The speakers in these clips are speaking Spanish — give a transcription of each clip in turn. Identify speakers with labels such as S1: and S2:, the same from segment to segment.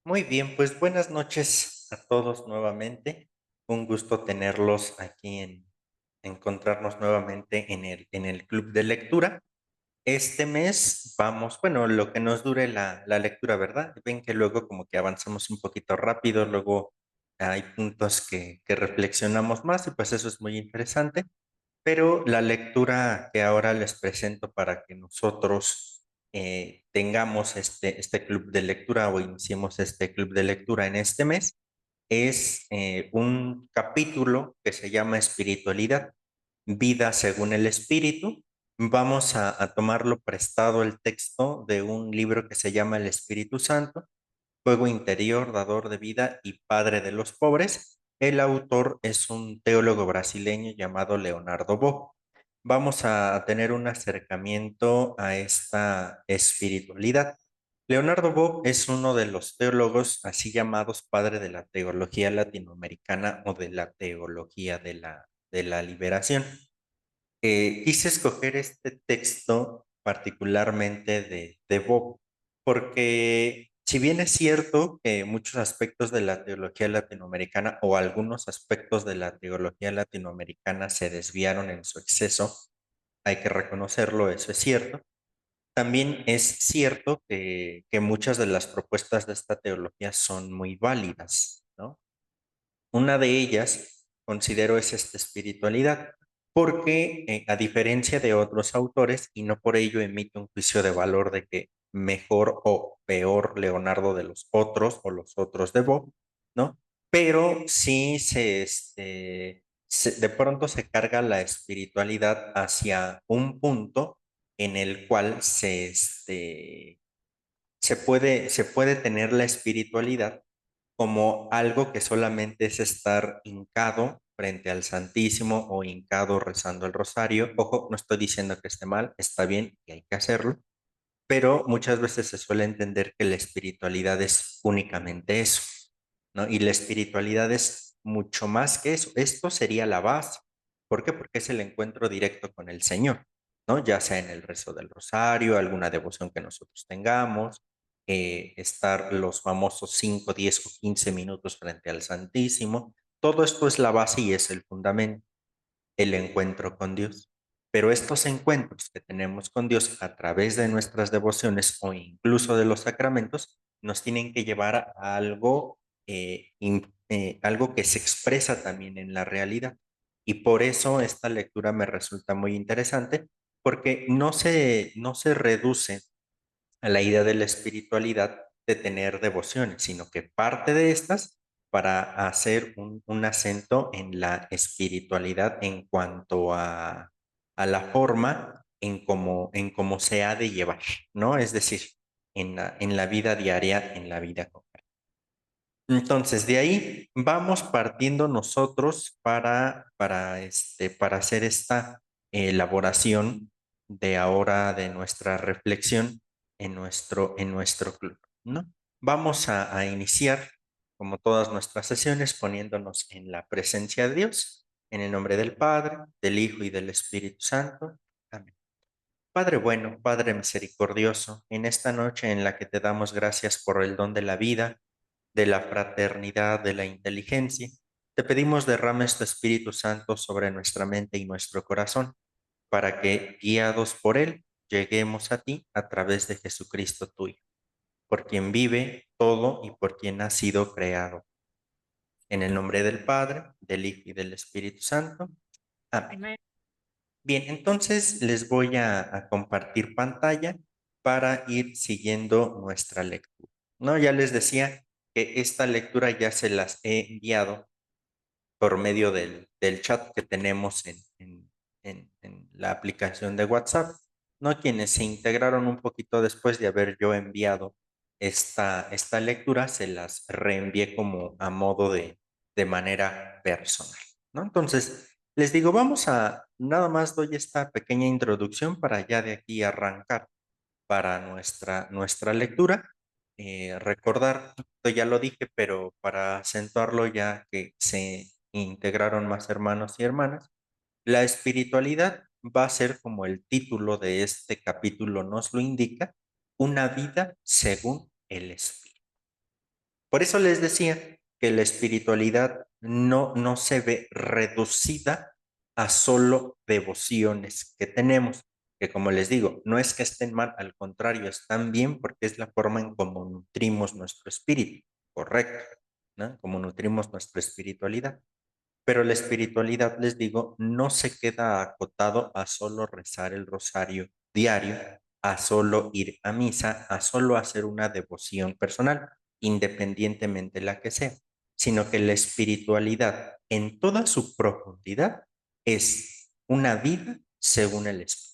S1: Muy bien, pues buenas noches a todos nuevamente. Un gusto tenerlos aquí encontrarnos nuevamente en el club de lectura. Este mes vamos, bueno, lo que nos dure la lectura, ¿verdad? Ven que luego como que avanzamos un poquito rápido, luego hay puntos que reflexionamos más y pues eso es muy interesante. Pero la lectura que ahora les presento para que nosotros tengamos este club de lectura o iniciemos este club de lectura en este mes es un capítulo que se llama Espiritualidad, vida según el Espíritu. Vamos a tomarlo prestado el texto de un libro que se llama El Espíritu Santo, Fuego interior, dador de vida y padre de los pobres. El autor es un teólogo brasileño llamado Leonardo Bo. Vamos a tener un acercamiento a esta espiritualidad. Leonardo Bo es uno de los teólogos así llamados padre de la teología latinoamericana o de la teología de la liberación. Quise escoger este texto particularmente de Bob, porque si bien es cierto que muchos aspectos de la teología latinoamericana o algunos aspectos de la teología latinoamericana se desviaron en su exceso, hay que reconocerlo, eso es cierto. También es cierto que muchas de las propuestas de esta teología son muy válidas, ¿no? Una de ellas, considero, es esta espiritualidad, porque a diferencia de otros autores, y no por ello emite un juicio de valor de que mejor o peor Leonardo de los otros o los otros de Bob, ¿no? Pero sí de pronto se carga la espiritualidad hacia un punto en el cual se puede tener la espiritualidad como algo que solamente es estar hincado frente al Santísimo o hincado rezando el rosario. Ojo, no estoy diciendo que esté mal, está bien y hay que hacerlo, pero muchas veces se suele entender que la espiritualidad es únicamente eso, ¿no? Y la espiritualidad es mucho más que eso. Esto sería la base. ¿Por qué? Porque es el encuentro directo con el Señor, ¿no? Ya sea en el rezo del rosario, alguna devoción que nosotros tengamos, estar los famosos 5, 10 o 15 minutos frente al Santísimo. Todo esto es la base y es el fundamento, el encuentro con Dios. Pero estos encuentros que tenemos con Dios a través de nuestras devociones o incluso de los sacramentos nos tienen que llevar a algo, algo que se expresa también en la realidad. Y por eso esta lectura me resulta muy interesante, porque no se reduce a la idea de la espiritualidad de tener devociones, sino que parte de estas para hacer un acento en la espiritualidad en cuanto a la forma en cómo se ha de llevar, ¿no? Es decir, en la vida diaria, en la vida concreta. Entonces, de ahí vamos partiendo nosotros para hacer esta elaboración de ahora de nuestra reflexión en nuestro club, ¿no? Vamos a iniciar, como todas nuestras sesiones, poniéndonos en la presencia de Dios, en el nombre del Padre, del Hijo y del Espíritu Santo. Amén. Padre bueno, Padre misericordioso, en esta noche en la que te damos gracias por el don de la vida, de la fraternidad, de la inteligencia, te pedimos derrames tu Espíritu Santo sobre nuestra mente y nuestro corazón, para que, guiados por él, lleguemos a ti a través de Jesucristo tuyo, por quien vive todo y por quien ha sido creado. En el nombre del Padre, del Hijo y del Espíritu Santo. Amén.
S2: Amén.
S1: Bien, entonces les voy a compartir pantalla para ir siguiendo nuestra lectura. No, ya les decía que esta lectura ya se las he enviado por medio del chat que tenemos en la aplicación de WhatsApp, ¿no? Quienes se integraron un poquito después de haber yo enviado esta lectura, se las reenvié como a modo de manera personal, ¿no? Entonces, les digo, nada más doy esta pequeña introducción para ya de aquí arrancar para nuestra lectura. Recordar, esto ya lo dije, pero para acentuarlo ya que integraron más hermanos y hermanas, la espiritualidad va a ser, como el título de este capítulo nos lo indica, una vida según el Espíritu. Por eso les decía que la espiritualidad no se ve reducida a solo devociones que tenemos, que como les digo, no es que estén mal, al contrario, están bien porque es la forma en cómo nutrimos nuestro espíritu, correcto, ¿no? Como nutrimos nuestra espiritualidad. Pero la espiritualidad, les digo, no se queda acotado a solo rezar el rosario diario, a solo ir a misa, a solo hacer una devoción personal, independientemente la que sea, sino que la espiritualidad en toda su profundidad es una vida según el Espíritu.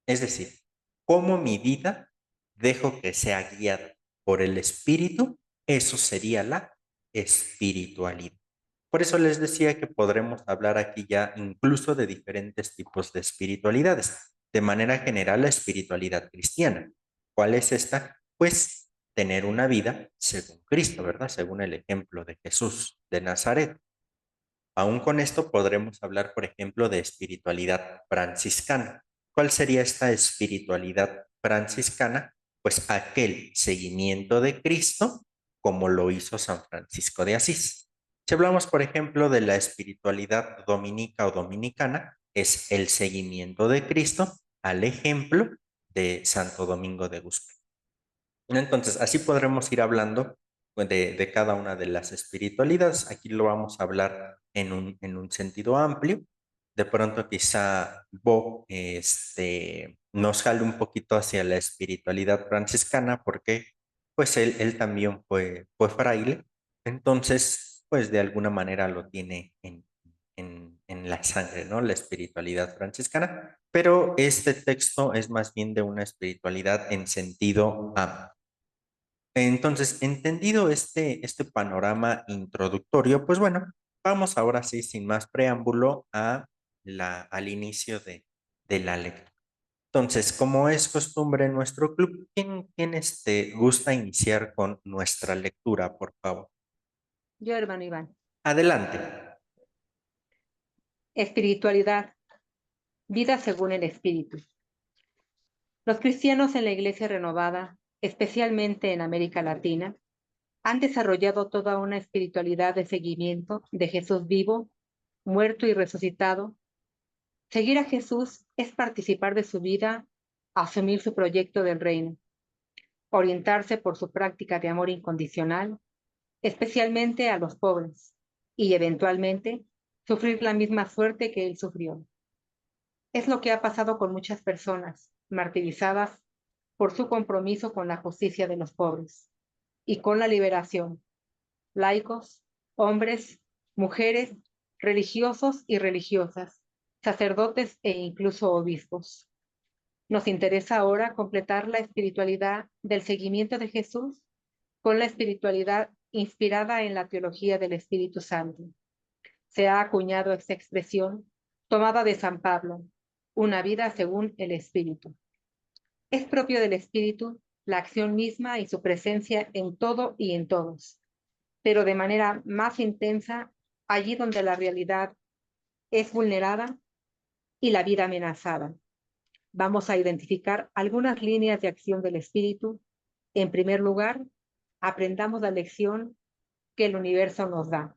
S1: Es decir, cómo mi vida dejo que sea guiada por el Espíritu, eso sería la espiritualidad. Por eso les decía que podremos hablar aquí ya incluso de diferentes tipos de espiritualidades. De manera general, la espiritualidad cristiana. ¿Cuál es esta? Pues tener una vida según Cristo, ¿verdad? Según el ejemplo de Jesús de Nazaret. Aún con esto podremos hablar, por ejemplo, de espiritualidad franciscana. ¿Cuál sería esta espiritualidad franciscana? Pues aquel seguimiento de Cristo como lo hizo San Francisco de Asís. Si hablamos, por ejemplo, de la espiritualidad dominica o dominicana, es el seguimiento de Cristo al ejemplo de Santo Domingo de Guzmán. Entonces, así podremos ir hablando pues, de cada una de las espiritualidades. Aquí lo vamos a hablar en un sentido amplio. De pronto quizá Bob nos jale un poquito hacia la espiritualidad franciscana porque pues él también fue fraile. Entonces, pues de alguna manera lo tiene en la sangre, ¿no? La espiritualidad franciscana. Pero este texto es más bien de una espiritualidad en sentido amplio. Entonces, entendido este panorama introductorio, pues bueno, vamos ahora sí, sin más preámbulo, al inicio de la lectura. Entonces, como es costumbre en nuestro club, ¿quién gusta iniciar con nuestra lectura, por favor?
S2: Yo, hermano Iván.
S1: Adelante.
S2: Espiritualidad, vida según el Espíritu. Los cristianos en la Iglesia Renovada, especialmente en América Latina, han desarrollado toda una espiritualidad de seguimiento de Jesús vivo, muerto y resucitado. Seguir a Jesús es participar de su vida, asumir su proyecto del reino, orientarse por su práctica de amor incondicional, especialmente a los pobres, y eventualmente sufrir la misma suerte que él sufrió. Es lo que ha pasado con muchas personas martirizadas por su compromiso con la justicia de los pobres y con la liberación. Laicos, hombres, mujeres, religiosos y religiosas, sacerdotes e incluso obispos. Nos interesa ahora completar la espiritualidad del seguimiento de Jesús con la espiritualidad inspirada en la teología del Espíritu Santo. Se ha acuñado esta expresión tomada de San Pablo, una vida según el Espíritu. Es propio del Espíritu la acción misma y su presencia en todo y en todos, pero de manera más intensa allí donde la realidad es vulnerada y la vida amenazada. Vamos a identificar algunas líneas de acción del Espíritu. En primer lugar, aprendamos la lección que el universo nos da.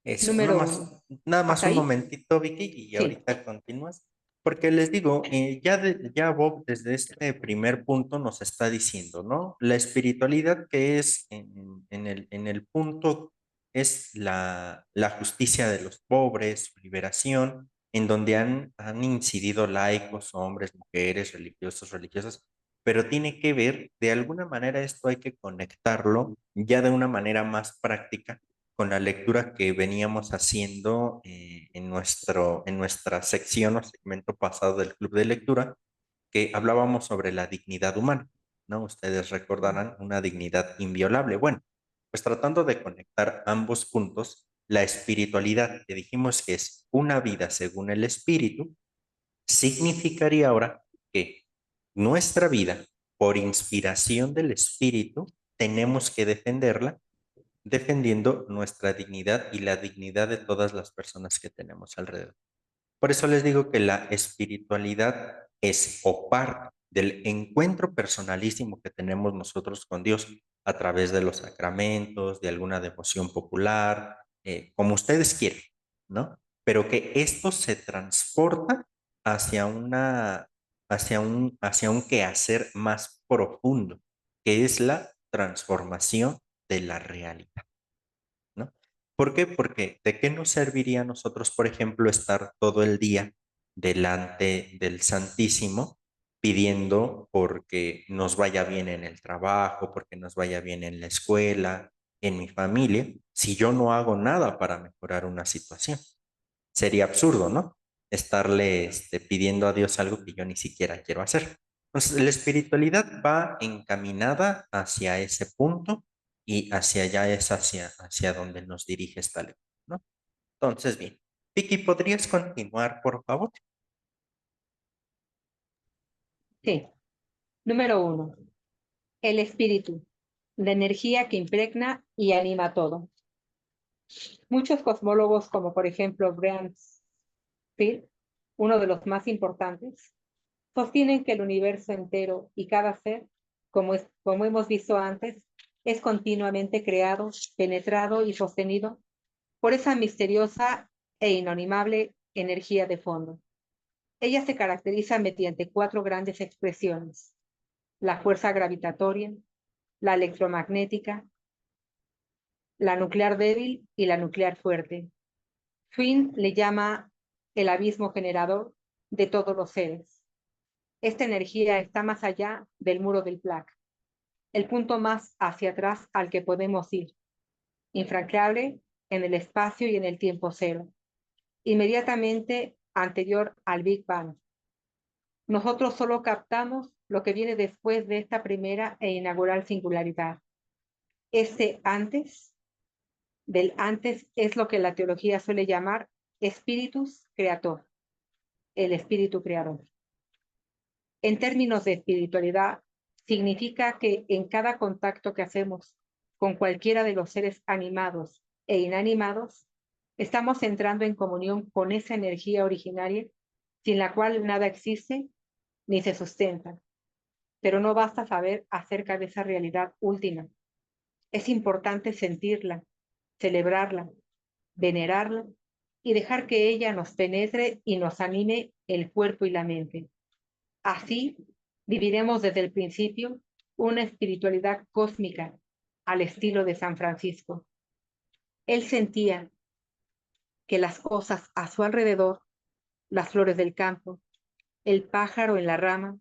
S1: Eso,
S2: Número uno.
S1: nada más
S2: ¿Hasta
S1: un
S2: ahí?
S1: momentito, Vicky, y
S2: Sí.
S1: ahorita continúas. Porque les digo, ya Bob desde este primer punto nos está diciendo, ¿no? La espiritualidad que es en el punto es la justicia de los pobres, su liberación, en donde han incidido laicos, hombres, mujeres, religiosos, religiosas, pero tiene que ver, de alguna manera esto hay que conectarlo ya de una manera más práctica con la lectura que veníamos haciendo en nuestra sección o segmento pasado del club de lectura, que hablábamos sobre la dignidad humana, ¿no? Ustedes recordarán una dignidad inviolable. Bueno, pues tratando de conectar ambos puntos, la espiritualidad, que dijimos que es una vida según el espíritu, significaría ahora que nuestra vida, por inspiración del espíritu, tenemos que defenderla defendiendo nuestra dignidad y la dignidad de todas las personas que tenemos alrededor. Por eso les digo que la espiritualidad es o parte del encuentro personalísimo que tenemos nosotros con Dios a través de los sacramentos, de alguna devoción popular, como ustedes quieran, ¿no? Pero que esto se transporta hacia hacia un quehacer más profundo, que es la transformación de la realidad, ¿no? ¿Por qué? Porque ¿de qué nos serviría a nosotros, por ejemplo, estar todo el día delante del Santísimo pidiendo porque nos vaya bien en el trabajo, porque nos vaya bien en la escuela, en mi familia, si yo no hago nada para mejorar una situación? Sería absurdo, ¿no? Estarle pidiendo a Dios algo que yo ni siquiera quiero hacer. Entonces, la espiritualidad va encaminada hacia ese punto y hacia allá es hacia donde nos dirige esta ley, ¿no? Entonces, bien. Vicky, ¿podrías continuar, por favor?
S2: Sí. Número 1. El espíritu, la energía que impregna y anima todo. Muchos cosmólogos, como por ejemplo Brian Field, uno de los más importantes, sostienen que el universo entero y cada ser, como hemos visto antes, es continuamente creado, penetrado y sostenido por esa misteriosa e inanimable energía de fondo. Ella se caracteriza mediante 4 grandes expresiones: la fuerza gravitatoria, la electromagnética, la nuclear débil y la nuclear fuerte. Finn le llama el abismo generador de todos los seres. Esta energía está más allá del muro del Planck, el punto más hacia atrás al que podemos ir, infranqueable en el espacio y en el tiempo cero, inmediatamente anterior al Big Bang. Nosotros solo captamos lo que viene después de esta primera e inaugural singularidad. Este antes del antes es lo que la teología suele llamar espíritus creator, el espíritu creador. En términos de espiritualidad, significa que en cada contacto que hacemos con cualquiera de los seres animados e inanimados, estamos entrando en comunión con esa energía originaria sin la cual nada existe ni se sustenta. Pero no basta saber acerca de esa realidad última. Es importante sentirla, celebrarla, venerarla y dejar que ella nos penetre y nos anime el cuerpo y la mente. Así viviremos desde el principio una espiritualidad cósmica al estilo de San Francisco. Él sentía que las cosas a su alrededor, las flores del campo, el pájaro en la rama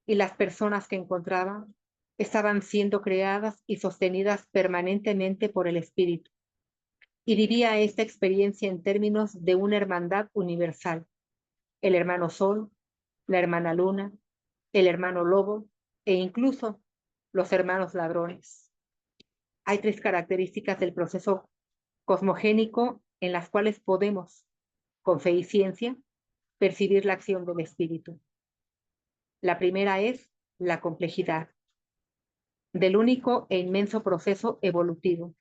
S2: y las personas que encontraba, estaban siendo creadas y sostenidas permanentemente por el Espíritu. Y vivía esta experiencia en términos de una hermandad universal: el hermano Sol, la hermana Luna, el hermano Lobo e incluso los hermanos ladrones. Hay 3 características del proceso cosmogénico en las cuales podemos, con fe y ciencia, percibir la acción del espíritu. La primera es la complejidad del único e inmenso proceso evolutivo.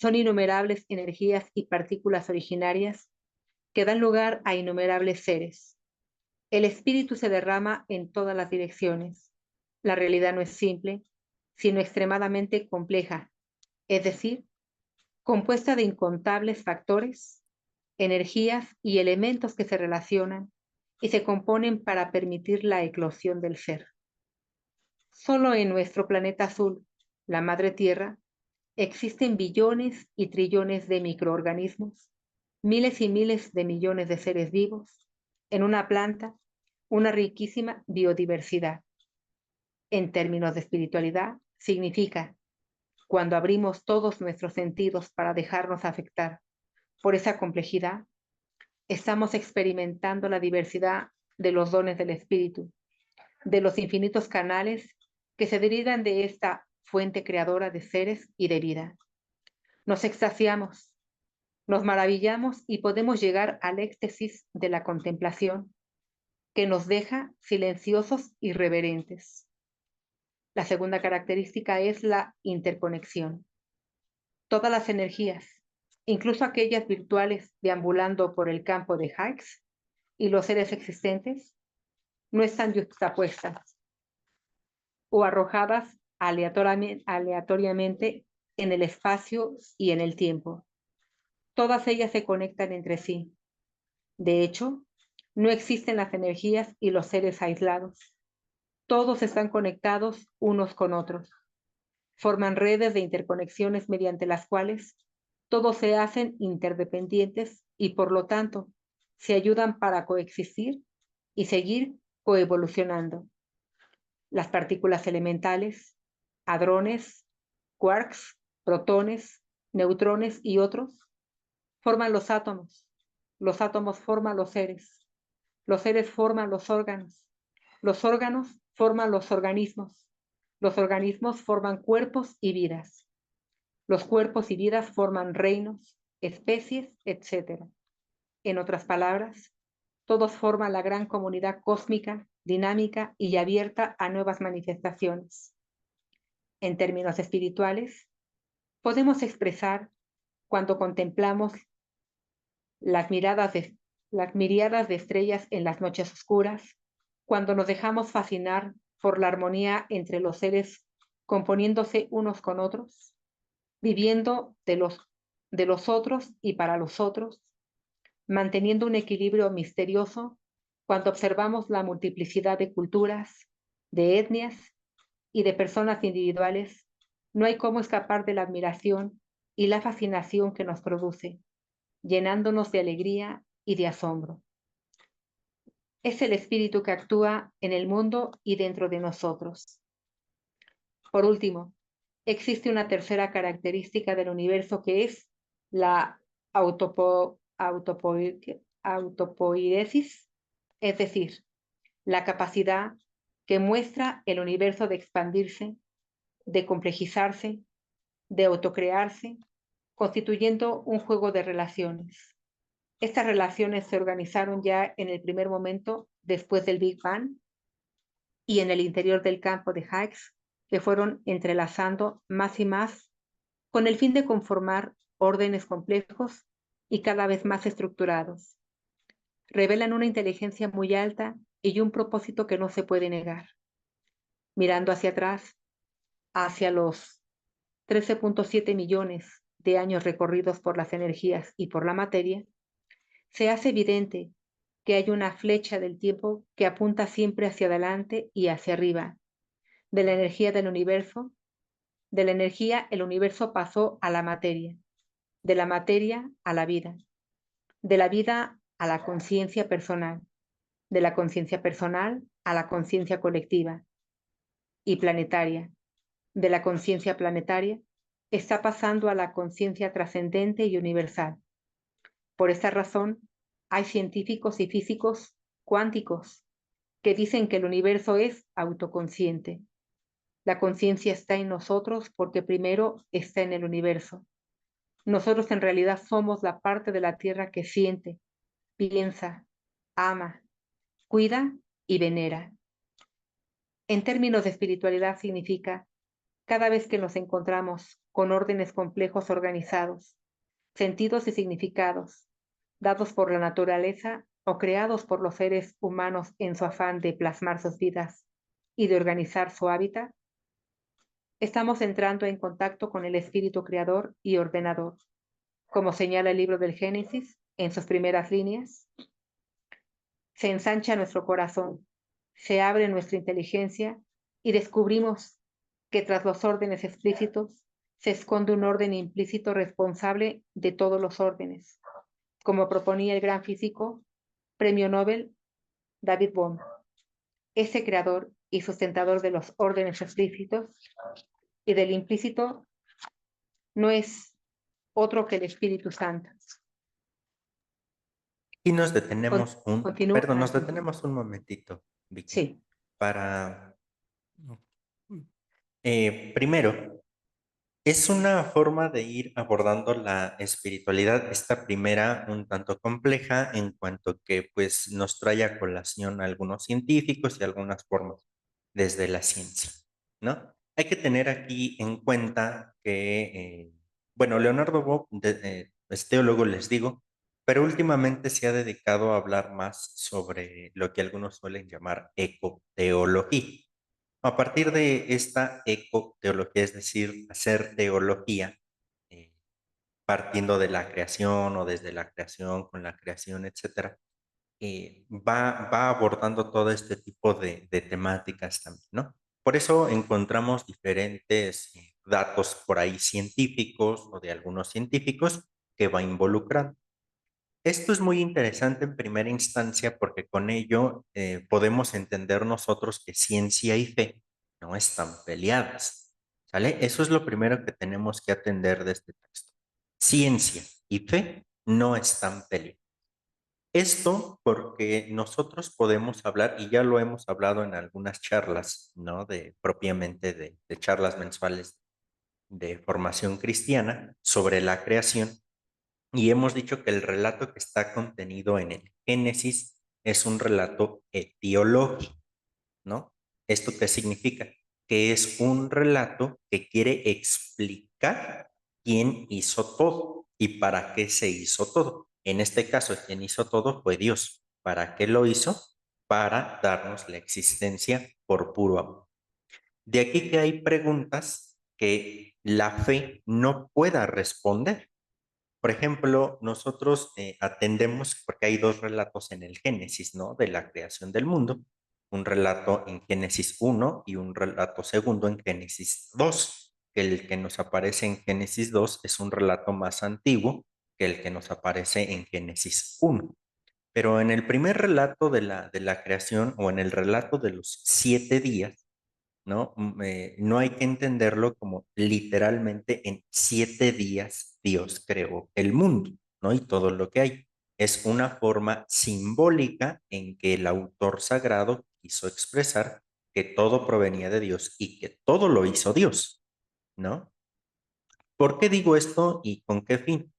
S2: Son innumerables energías y partículas originarias que dan lugar a innumerables seres. El espíritu se derrama en todas las direcciones. La realidad no es simple, sino extremadamente compleja, es decir, compuesta de incontables factores, energías y elementos que se relacionan y se componen para permitir la eclosión del ser. Solo en nuestro planeta azul, la Madre Tierra, existen billones y trillones de microorganismos, miles y miles de millones de seres vivos, en una planta, una riquísima biodiversidad. En términos de espiritualidad, significa cuando abrimos todos nuestros sentidos para dejarnos afectar por esa complejidad, estamos experimentando la diversidad de los dones del Espíritu, de los infinitos canales que se derivan de esta fuente creadora de seres y de vida. Nos extasiamos, nos maravillamos y podemos llegar al éxtasis de la contemplación que nos deja silenciosos y reverentes. La segunda característica es la interconexión. Todas las energías, incluso aquellas virtuales deambulando por el campo de Higgs y los seres existentes, no están juxtapuestas o arrojadas aleatoriamente en el espacio y en el tiempo. Todas ellas se conectan entre sí. De hecho, no existen las energías y los seres aislados. Todos están conectados unos con otros. Forman redes de interconexiones mediante las cuales todos se hacen interdependientes y por lo tanto se ayudan para coexistir y seguir coevolucionando. Las partículas elementales, hadrones, quarks, protones, neutrones y otros forman los átomos forman los seres forman los órganos forman los organismos forman cuerpos y vidas, los cuerpos y vidas forman reinos, especies, etc. En otras palabras, todos forman la gran comunidad cósmica, dinámica y abierta a nuevas manifestaciones. En términos espirituales, podemos expresar cuando contemplamos las miríadas de estrellas en las noches oscuras, cuando nos dejamos fascinar por la armonía entre los seres componiéndose unos con otros, viviendo de los otros y para los otros, manteniendo un equilibrio misterioso cuando observamos la multiplicidad de culturas, de etnias y de personas individuales, no hay cómo escapar de la admiración y la fascinación que nos produce, llenándonos de alegría y de asombro. Es el espíritu que actúa en el mundo y dentro de nosotros. Por último, existe una tercera característica del universo que es la autopoiesis, es decir, la capacidad que muestra el universo de expandirse, de complejizarse, de autocrearse, constituyendo un juego de relaciones. Estas relaciones se organizaron ya en el primer momento después del Big Bang y en el interior del campo de Higgs se fueron entrelazando más y más con el fin de conformar órdenes complejos y cada vez más estructurados. Revelan una inteligencia muy alta y un propósito que no se puede negar. Mirando hacia atrás, hacia los 13.7 millones de años recorridos por las energías y por la materia, se hace evidente que hay una flecha del tiempo que apunta siempre hacia adelante y hacia arriba. De la energía del universo, de la energía el universo pasó a la materia, de la materia a la vida, de la vida a la conciencia personal, de la conciencia personal a la conciencia colectiva y planetaria, de la conciencia planetaria está pasando a la conciencia trascendente y universal. Por esta razón, hay científicos y físicos cuánticos que dicen que el universo es autoconsciente. La conciencia está en nosotros porque primero está en el universo. Nosotros en realidad somos la parte de la Tierra que siente, piensa, ama, cuida y venera. En términos de espiritualidad significa cada vez que nos encontramos con órdenes complejos organizados, sentidos y significados, dados por la naturaleza o creados por los seres humanos en su afán de plasmar sus vidas y de organizar su hábitat, estamos entrando en contacto con el espíritu creador y ordenador. Como señala el libro del Génesis en sus primeras líneas, se ensancha nuestro corazón, se abre nuestra inteligencia y descubrimos que tras los órdenes explícitos se esconde un orden implícito responsable de todos los órdenes, como proponía el gran físico, premio Nobel David Bohm. Ese creador y sustentador de los órdenes explícitos y del implícito no es otro que el Espíritu Santo.
S1: Y nos detenemos
S2: Continúo.
S1: perdón, nos detenemos un momentito, Vicky,
S2: Sí.
S1: para, primero, es una forma de ir abordando la espiritualidad, esta primera un tanto compleja en cuanto que pues nos trae a colación a algunos científicos y algunas formas desde la ciencia, ¿no? Hay que tener aquí en cuenta que Bueno, Leonardo Bob es teólogo, les digo, pero últimamente se ha dedicado a hablar más sobre lo que algunos suelen llamar ecoteología. A partir de esta ecoteología, es decir, hacer teología, eh, partiendo de la creación o desde la creación, con la creación, etcétera, va abordando todo este tipo de temáticas también, ¿no? Por eso encontramos diferentes datos por ahí científicos o de algunos científicos que va involucrando. Esto es muy interesante en primera instancia porque con ello podemos entender nosotros que ciencia y fe no están peleadas, ¿sale? Eso es lo primero que tenemos que atender de este texto. Ciencia y fe no están peleadas. Esto porque nosotros podemos hablar, y ya lo hemos hablado en algunas charlas, ¿no? Propiamente de charlas mensuales de formación cristiana sobre la creación, y hemos dicho que el relato que está contenido en el Génesis es un relato etiológico, ¿no? ¿Esto qué significa? Que es un relato que quiere explicar quién hizo todo y para qué se hizo todo. En este caso, quien hizo todo fue Dios. ¿Para qué lo hizo? Para darnos la existencia por puro amor. De aquí que hay preguntas que la fe no pueda responder. Por ejemplo, nosotros atendemos, porque hay dos relatos en el Génesis, ¿no? De la creación del mundo. Un relato en Génesis 1 y un relato segundo en Génesis 2. Que el que nos aparece en Génesis 2 es un relato más antiguo que el que nos aparece en Génesis 1. Pero en el primer relato de la creación o en el relato de los 7 días, ¿no? No hay que entenderlo como literalmente en 7 días Dios creó el mundo, ¿no? Y todo lo que hay. Es una forma simbólica en que el autor sagrado quiso expresar que todo provenía de Dios y que todo lo hizo Dios, ¿no? ¿Por qué digo esto y con qué fin?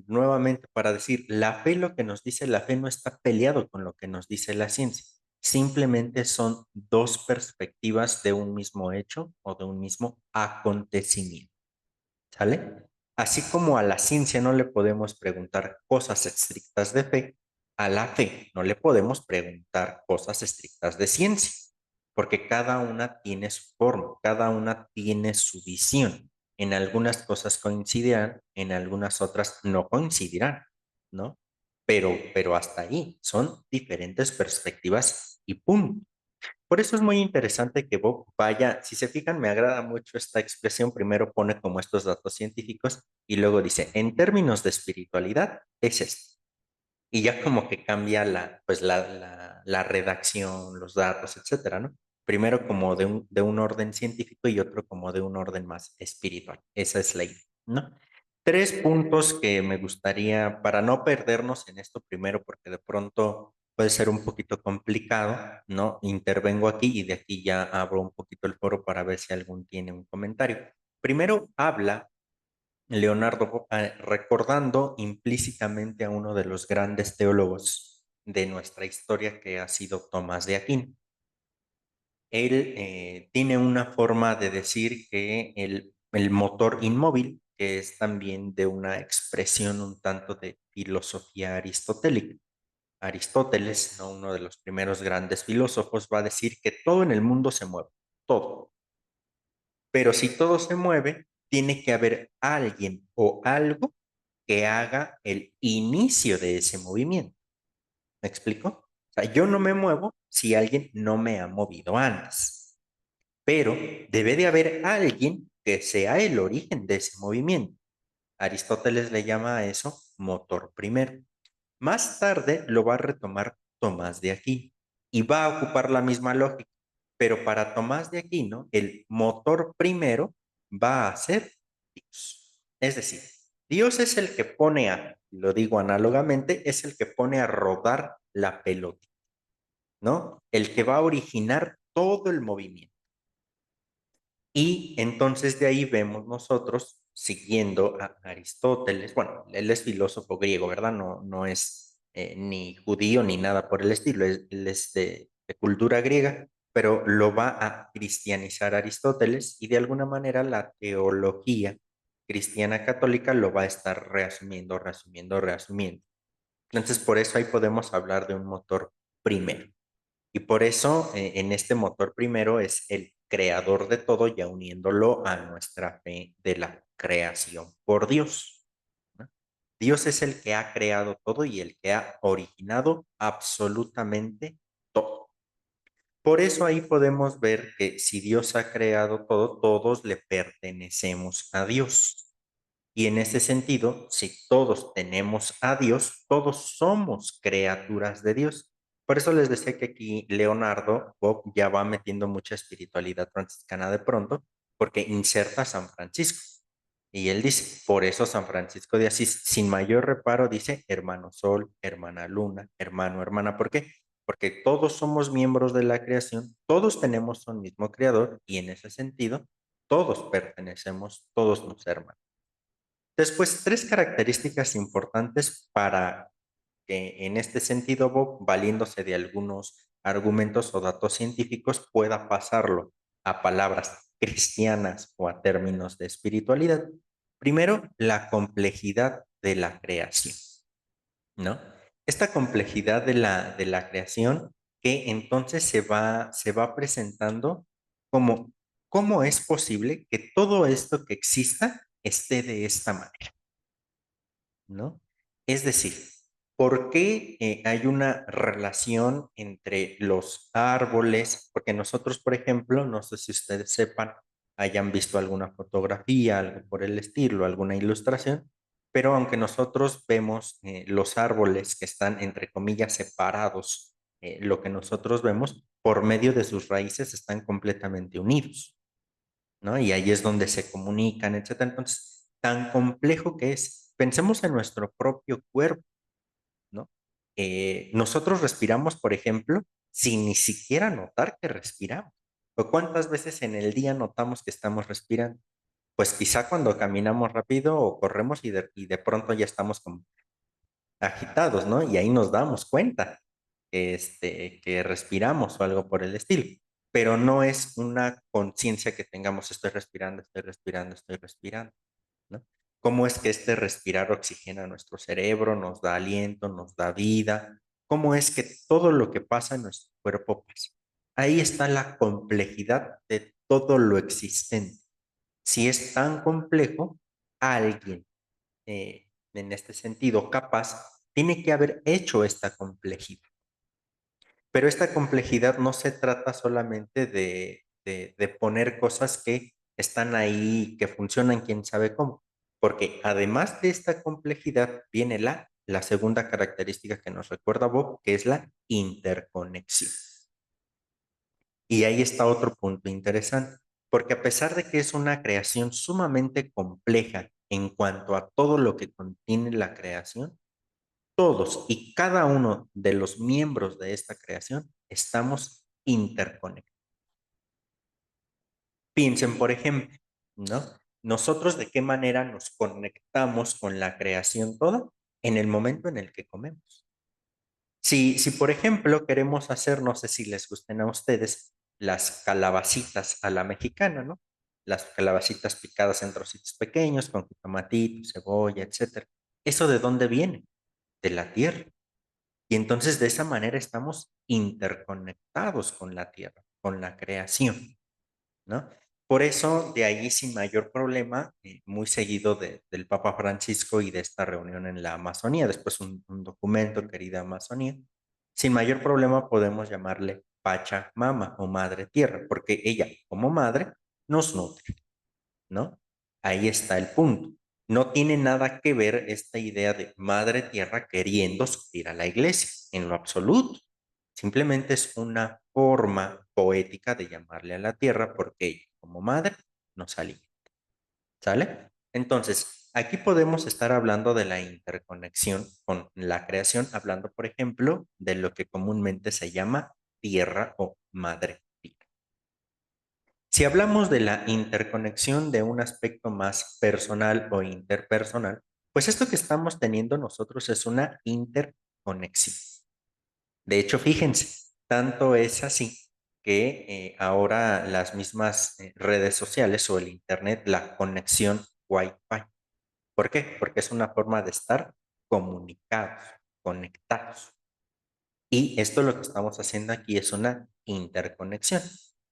S1: Nuevamente, para decir, la fe, lo que nos dice la fe no está peleado con lo que nos dice la ciencia. Simplemente son dos perspectivas de un mismo hecho o de un mismo acontecimiento. ¿Sale? Así como a la ciencia no le podemos preguntar cosas estrictas de fe, a la fe no le podemos preguntar cosas estrictas de ciencia, porque cada una tiene su forma, cada una tiene su visión. En algunas cosas coincidirán, en algunas otras no coincidirán, ¿no? Pero hasta ahí son diferentes perspectivas y punto. Por eso es muy interesante que Bob vaya, si se fijan, me agrada mucho esta expresión, primero pone como estos datos científicos y luego dice, en términos de espiritualidad, es esto. Y ya como que cambia la redacción, los datos, etcétera, ¿no? Primero como de un orden científico y otro como de un orden más espiritual. Esa es la idea, ¿no? Tres puntos que me gustaría, para no perdernos en esto primero, porque de pronto puede ser un poquito complicado, ¿no? Intervengo aquí y de aquí ya abro un poquito el foro para ver si algún tiene un comentario. Primero habla Leonardo, recordando implícitamente a uno de los grandes teólogos de nuestra historia que ha sido Tomás de Aquino. Él tiene una forma de decir que el motor inmóvil, que es también de una expresión un tanto de filosofía aristotélica. Aristóteles, ¿no? Uno de los primeros grandes filósofos, va a decir que todo en el mundo se mueve, todo. Pero si todo se mueve, tiene que haber alguien o algo que haga el inicio de ese movimiento. ¿Me explico? O sea, yo no me muevo si alguien no me ha movido antes, pero debe de haber alguien que sea el origen de ese movimiento. Aristóteles le llama a eso motor primero. Más tarde lo va a retomar Tomás de Aquino y va a ocupar la misma lógica, pero para Tomás de Aquino el motor primero va a ser Dios. Es decir, Dios es el que pone lo digo análogamente, es el que pone a rodar la pelota, ¿no? El que va a originar todo el movimiento. Y entonces de ahí vemos nosotros, siguiendo a Aristóteles, bueno, él es filósofo griego, ¿verdad? No es ni judío ni nada por el estilo, él es de cultura griega, pero lo va a cristianizar Aristóteles y de alguna manera la teología cristiana católica lo va a estar reasumiendo, reasumiendo, reasumiendo. Entonces, por eso ahí podemos hablar de un motor primero. Y por eso en este motor primero es el creador de todo, ya uniéndolo a nuestra fe de la creación por Dios, ¿no? Dios es el que ha creado todo y el que ha originado absolutamente todo. Por eso ahí podemos ver que si Dios ha creado todo, todos le pertenecemos a Dios. Y en ese sentido, si todos tenemos a Dios, todos somos criaturas de Dios. Por eso les decía que aquí Leonardo Bob ya va metiendo mucha espiritualidad franciscana de pronto, porque inserta a San Francisco. Y él dice, por eso San Francisco de Asís, sin mayor reparo, dice hermano sol, hermana luna, hermano, hermana. ¿Por qué? Porque todos somos miembros de la creación, todos tenemos un mismo creador y en ese sentido, todos pertenecemos, todos nos hermanos. Después, tres características importantes para que en este sentido Bob, valiéndose de algunos argumentos o datos científicos, pueda pasarlo a palabras cristianas o a términos de espiritualidad. Primero, la complejidad de la creación, ¿no? Esta complejidad de la creación que entonces se va presentando como cómo es posible que todo esto que exista esté de esta manera, ¿no? Es decir, ¿por qué hay una relación entre los árboles? Porque nosotros, por ejemplo, no sé si ustedes sepan, hayan visto alguna fotografía, algo por el estilo, alguna ilustración, pero aunque nosotros vemos los árboles que están, entre comillas, separados, lo que nosotros vemos, por medio de sus raíces están completamente unidos, ¿no? Y ahí es donde se comunican, etcétera. Entonces, tan complejo que es. Pensemos en nuestro propio cuerpo, ¿no? Nosotros respiramos, por ejemplo, sin ni siquiera notar que respiramos. ¿O cuántas veces en el día notamos que estamos respirando? Pues quizá cuando caminamos rápido o corremos y de pronto ya estamos como agitados, ¿no? Y ahí nos damos cuenta que respiramos o algo por el estilo. Pero no es una conciencia que tengamos, estoy respirando, estoy respirando, estoy respirando, ¿no? ¿Cómo es que este respirar oxigena nuestro cerebro, nos da aliento, nos da vida? ¿Cómo es que todo lo que pasa en nuestro cuerpo pasa? Ahí está la complejidad de todo lo existente. Si es tan complejo, alguien en este sentido capaz tiene que haber hecho esta complejidad. Pero esta complejidad no se trata solamente de poner cosas que están ahí, que funcionan quién sabe cómo, porque además de esta complejidad viene la segunda característica que nos recuerda Bob, que es la interconexión. Y ahí está otro punto interesante, porque a pesar de que es una creación sumamente compleja en cuanto a todo lo que contiene la creación, todos y cada uno de los miembros de esta creación estamos interconectados. Piensen, por ejemplo, ¿no? Nosotros de qué manera nos conectamos con la creación toda en el momento en el que comemos. Si por ejemplo, queremos hacer, no sé si les gusten a ustedes, las calabacitas a la mexicana, ¿no? Las calabacitas picadas en trocitos pequeños, con jitomatito, cebolla, etcétera. ¿Eso de dónde viene? De la tierra. Y entonces de esa manera estamos interconectados con la tierra, con la creación, ¿no? Por eso, de ahí sin mayor problema, muy seguido del Papa Francisco y de esta reunión en la Amazonía, después un documento, querida Amazonía, sin mayor problema podemos llamarle Pachamama o Madre Tierra, porque ella como madre nos nutre, ¿no? Ahí está el punto. No tiene nada que ver esta idea de Madre Tierra queriendo subir a la iglesia, en lo absoluto. Simplemente es una forma poética de llamarle a la Tierra porque ella, como madre, nos alimenta. ¿Sale? Entonces, aquí podemos estar hablando de la interconexión con la creación, hablando, por ejemplo, de lo que comúnmente se llama tierra o madre tierra. Si hablamos de la interconexión de un aspecto más personal o interpersonal, pues esto que estamos teniendo nosotros es una interconexión. De hecho, fíjense, tanto es así que ahora las mismas redes sociales o el Internet, la conexión Wi-Fi. ¿Por qué? Porque es una forma de estar comunicados, conectados. Y esto lo que estamos haciendo aquí es una interconexión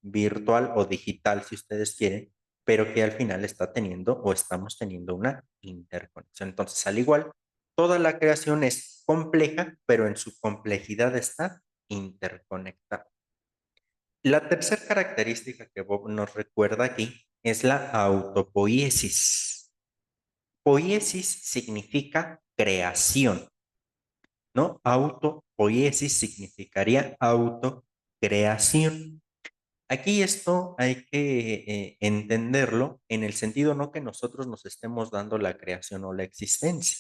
S1: virtual o digital, si ustedes quieren, pero que al final está teniendo o estamos teniendo una interconexión. Entonces, al igual, toda la creación es compleja, pero en su complejidad está interconectada. La tercera característica que Bob nos recuerda aquí es la autopoiesis. Poiesis significa creación, ¿no? Autopoiesis significaría autocreación. Aquí esto hay que entenderlo en el sentido no que nosotros nos estemos dando la creación o la existencia,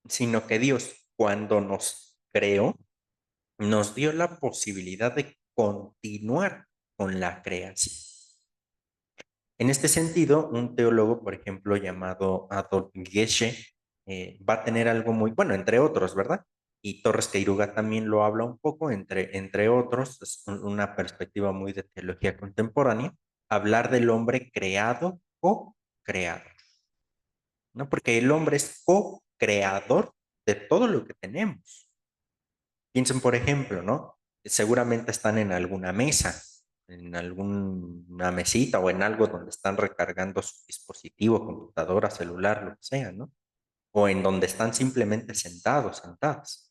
S1: sino que Dios, cuando nos creó, nos dio la posibilidad de continuar con la creación. En este sentido, un teólogo, por ejemplo, llamado Adolf Geshe, va a tener algo muy, bueno, entre otros, ¿verdad? Y Torres Queiruga también lo habla un poco, entre otros, es una perspectiva muy de teología contemporánea, hablar del hombre creado o creado, ¿no? Porque el hombre es co-creador de todo lo que tenemos. Piensen, por ejemplo, ¿no? Seguramente están en alguna mesa, en alguna mesita o en algo donde están recargando su dispositivo, computadora, celular, lo que sea, ¿no? O en donde están simplemente sentados, sentadas.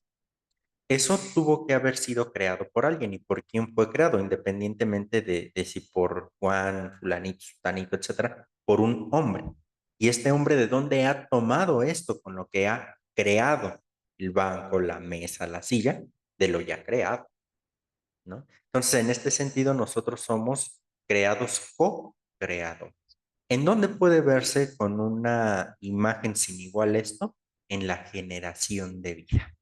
S1: Eso tuvo que haber sido creado por alguien y por quién fue creado, independientemente de si por Juan, fulanito, sutanito, etcétera, por un hombre. Y este hombre, ¿de dónde ha tomado esto con lo que ha creado? El banco, la mesa, la silla, de lo ya creado, ¿no? Entonces, en este sentido, nosotros somos creados co-creados. ¿En dónde puede verse con una imagen sin igual esto? En la generación de vida.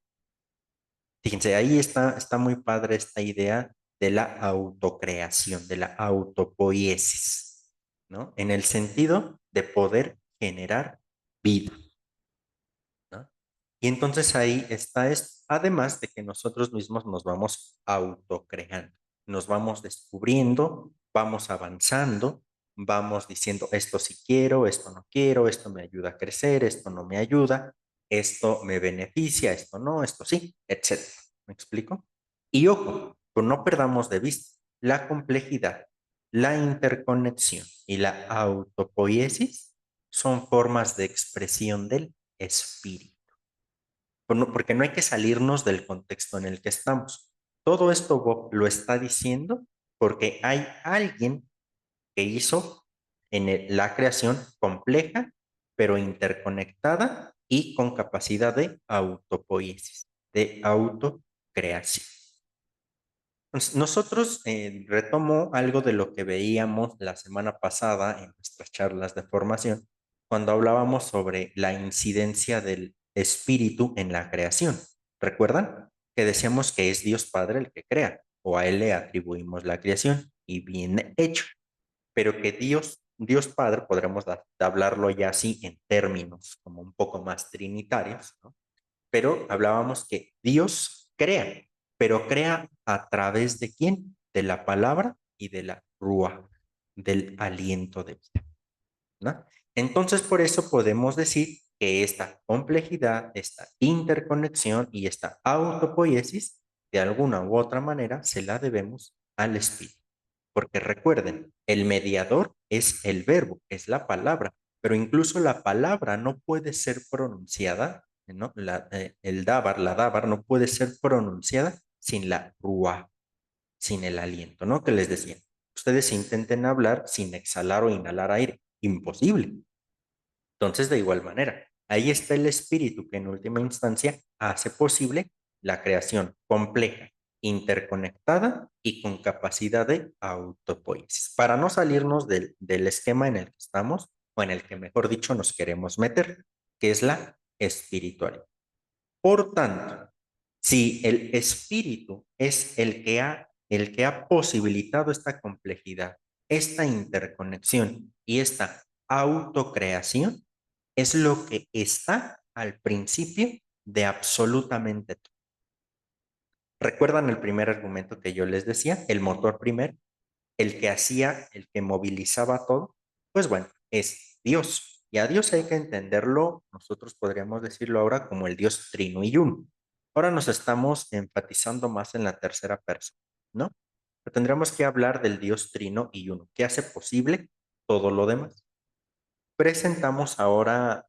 S1: Fíjense, ahí está muy padre esta idea de la autocreación, de la autopoiesis, ¿no? En el sentido de poder generar vida, ¿no? Y entonces ahí está esto, además de que nosotros mismos nos vamos autocreando, nos vamos descubriendo, vamos avanzando, vamos diciendo esto sí quiero, esto no quiero, esto me ayuda a crecer, esto no me ayuda, esto me beneficia, esto no, esto sí, etcétera. ¿Me explico? Y ojo, pues no perdamos de vista la complejidad, la interconexión y la autopoiesis son formas de expresión del espíritu. Porque no hay que salirnos del contexto en el que estamos. Todo esto Bob lo está diciendo porque hay alguien que hizo la creación compleja, pero interconectada y con capacidad de autopoiesis, de autocreación. Entonces, nosotros retomo algo de lo que veíamos la semana pasada en nuestras charlas de formación, cuando hablábamos sobre la incidencia del espíritu en la creación. ¿Recuerdan? Que decíamos que es Dios Padre el que crea, o a Él le atribuimos la creación, y bien hecho, pero que Dios Padre, podremos hablarlo ya así en términos como un poco más trinitarios, ¿no? Pero hablábamos que Dios crea, pero crea a través de quién? De la palabra y de la rúa, del aliento de vida, ¿no? Entonces, por eso podemos decir que esta complejidad, esta interconexión y esta autopoiesis, de alguna u otra manera, se la debemos al Espíritu. Porque recuerden, el mediador es el verbo, es la palabra, pero incluso la palabra no puede ser pronunciada, ¿no? El dabar, la dabar no puede ser pronunciada sin la ruah, sin el aliento, ¿no? Que les decía, ustedes intenten hablar sin exhalar o inhalar aire, imposible. Entonces, de igual manera, ahí está el espíritu que en última instancia hace posible la creación compleja, interconectada y con capacidad de autopoiesis. Para no salirnos del esquema en el que estamos o en el que, mejor dicho, nos queremos meter, que es la espiritualidad. Por tanto, si el espíritu es el que ha posibilitado esta complejidad, esta interconexión y esta autocreación, es lo que está al principio de absolutamente todo. ¿Recuerdan el primer argumento que yo les decía? El motor primero, el que hacía, el que movilizaba todo. Pues bueno, es Dios. Y a Dios hay que entenderlo, nosotros podríamos decirlo ahora como el Dios trino y uno. Ahora nos estamos enfatizando más en la tercera persona, ¿no? Pero tendríamos que hablar del Dios trino y uno, que hace posible todo lo demás. Presentamos ahora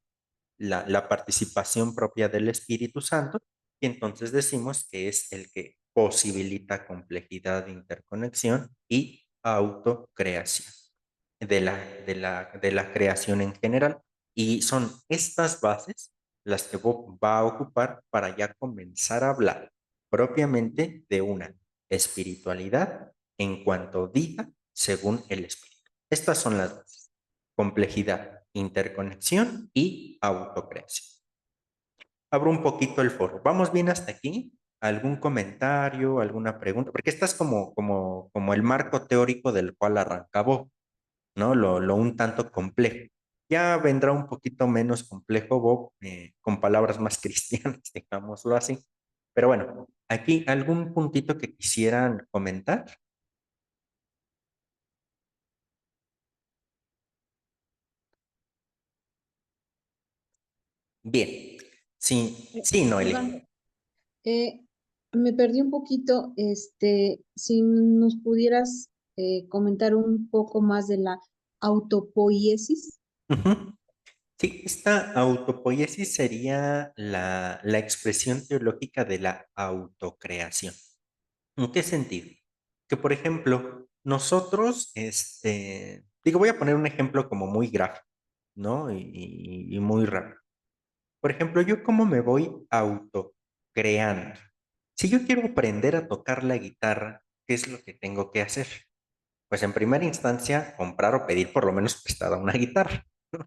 S1: la participación propia del Espíritu Santo y entonces decimos que es el que posibilita complejidad, interconexión y autocreación de la creación en general. Y son estas bases las que Bob va a ocupar para ya comenzar a hablar propiamente de una espiritualidad en cuanto diga según el Espíritu. Estas son las bases: complejidad, interconexión y autocreación. Abro un poquito el foro. ¿Vamos bien hasta aquí? ¿Algún comentario, alguna pregunta? Porque esta es como el marco teórico del cual arrancaba, ¿no? Lo un tanto complejo. Ya vendrá un poquito menos complejo, Bob, con palabras más cristianas, digámoslo así. Pero bueno, aquí algún puntito que quisieran comentar. Bien. Sí, sí,
S3: Iván,
S1: Noeli.
S3: eh, me perdí un poquito, si nos pudieras comentar un poco más de la autopoiesis.
S1: Ujú. Sí, esta autopoiesis sería la expresión teológica de la autocreación. ¿En qué sentido? Que, por ejemplo, nosotros, digo, voy a poner un ejemplo como muy gráfico, ¿no? Y muy rápido. Por ejemplo, yo cómo me voy autocreando. Si yo quiero aprender a tocar la guitarra, ¿qué es lo que tengo que hacer? Pues en primera instancia, comprar o pedir por lo menos prestada una guitarra, ¿no?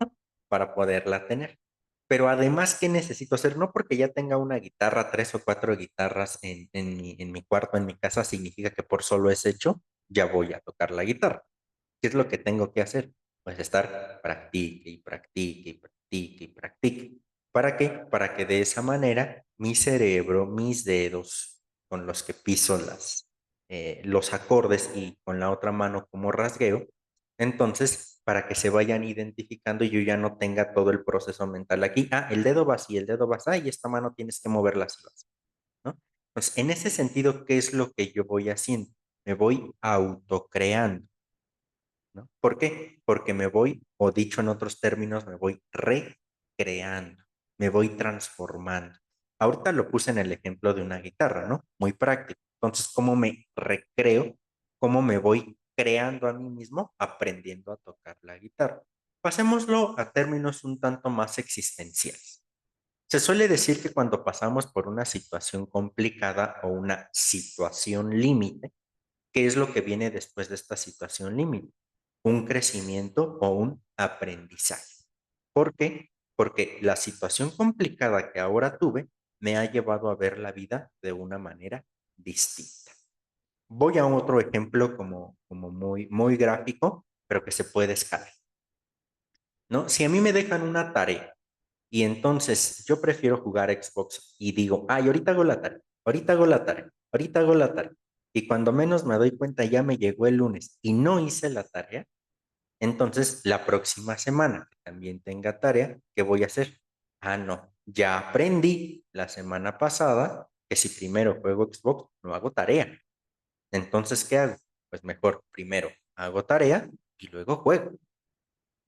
S1: Para poderla tener. Pero además, ¿qué necesito hacer? No porque ya tenga una guitarra, tres o cuatro guitarras en mi cuarto, en mi casa, significa que por solo ese hecho ya voy a tocar la guitarra. ¿Qué es lo que tengo que hacer? Pues estar practique y practique y practique y practique. ¿Para qué? Para que de esa manera mi cerebro, mis dedos con los que piso los acordes y con la otra mano como rasgueo, entonces para que se vayan identificando y yo ya no tenga todo el proceso mental aquí. Ah, el dedo va así, el dedo va así, y esta mano tienes que moverla así, ¿no? Entonces, en ese sentido, ¿qué es lo que yo voy haciendo? Me voy autocreando, ¿no? ¿Por qué? Porque me voy, o dicho en otros términos, me voy recreando, me voy transformando. Ahorita lo puse en el ejemplo de una guitarra, ¿no? Muy práctico. Entonces, ¿cómo me recreo? ¿Cómo me voy creando a mí mismo aprendiendo a tocar la guitarra? Pasémoslo a términos un tanto más existenciales. Se suele decir que cuando pasamos por una situación complicada o una situación límite, ¿qué es lo que viene después de esta situación límite? Un crecimiento o un aprendizaje. ¿Por qué? Porque la situación complicada que ahora tuve me ha llevado a ver la vida de una manera distinta. Voy a otro ejemplo como muy gráfico, pero que se puede escalar, ¿no? Si a mí me dejan una tarea y entonces yo prefiero jugar Xbox y digo, ay, ahorita hago la tarea, ahorita hago la tarea, ahorita hago la tarea. Y cuando menos me doy cuenta ya me llegó el lunes y no hice la tarea, entonces la próxima semana que también tenga tarea, ¿qué voy a hacer? Ah, no, ya aprendí la semana pasada que si primero juego Xbox no hago tarea. Entonces, ¿qué hago? Pues mejor primero hago tarea y luego juego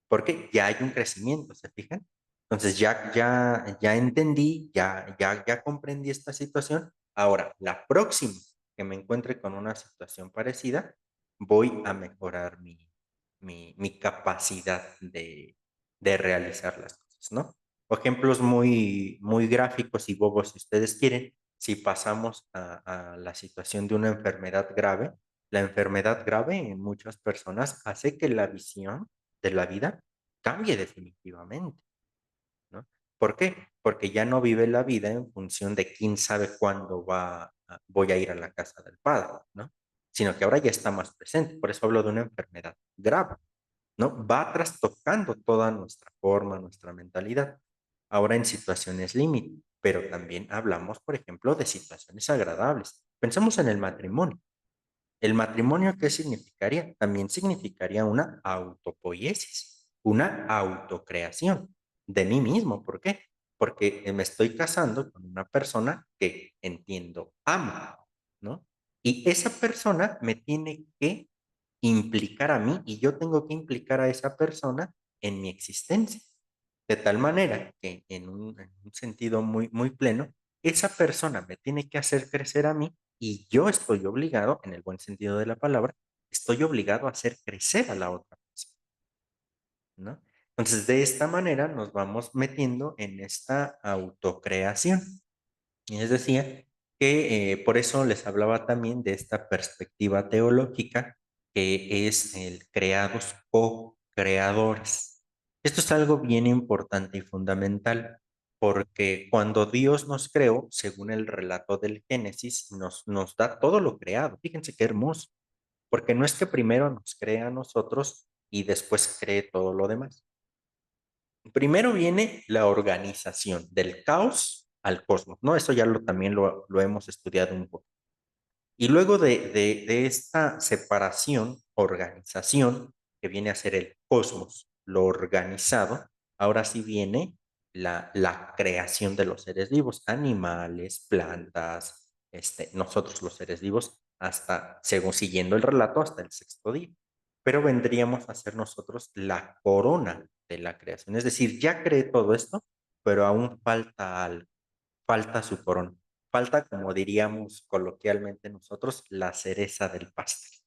S1: porque ya hay un crecimiento, ¿se fijan? Entonces ya entendí, ya comprendí esta situación. Ahora, la próxima que me encuentre con una situación parecida, voy a mejorar mi capacidad de realizar las cosas, ¿no? O ejemplos muy gráficos y bobos, si ustedes quieren, si pasamos a la situación de una enfermedad grave, la enfermedad grave en muchas personas hace que la visión de la vida cambie definitivamente, ¿no? ¿Por qué? Porque ya no vive la vida en función de quién sabe cuándo voy a ir a la casa del padre, ¿no? Sino que ahora ya está más presente. Por eso hablo de una enfermedad grave, ¿no? Va trastocando toda nuestra forma, nuestra mentalidad. Ahora en situaciones límite, pero también hablamos, por ejemplo, de situaciones agradables. Pensemos en el matrimonio. ¿El matrimonio qué significaría? También significaría una autopoiesis. una autocreación de mí mismo. ¿Por qué? Porque me estoy casando con una persona que entiendo, amo, ¿no? Y esa persona me tiene que implicar a mí y yo tengo que implicar a esa persona en mi existencia. De tal manera que en un sentido muy, muy pleno, esa persona me tiene que hacer crecer a mí y yo estoy obligado, en el buen sentido de la palabra, estoy obligado a hacer crecer a la otra persona, ¿no? Entonces, de esta manera nos vamos metiendo en esta autocreación. Y les decía que por eso les hablaba también de esta perspectiva teológica que es el creados o creadores. Esto es algo bien importante y fundamental porque cuando Dios nos creó, según el relato del Génesis, nos da todo lo creado. Fíjense qué hermoso, porque no es que primero nos crea a nosotros y después cree todo lo demás. Primero viene la organización del caos al cosmos, ¿no? Eso ya también lo hemos estudiado un poco. Y luego de esta separación, organización, que viene a ser el cosmos, lo organizado, ahora sí viene la creación de los seres vivos, animales, plantas, nosotros los seres vivos, hasta, según siguiendo el relato, hasta el sexto día. Pero vendríamos a ser nosotros la corona de la creación. Es decir, ya creé todo esto, pero aún falta algo, falta su corona. Falta, como diríamos coloquialmente nosotros, la cereza del pastel,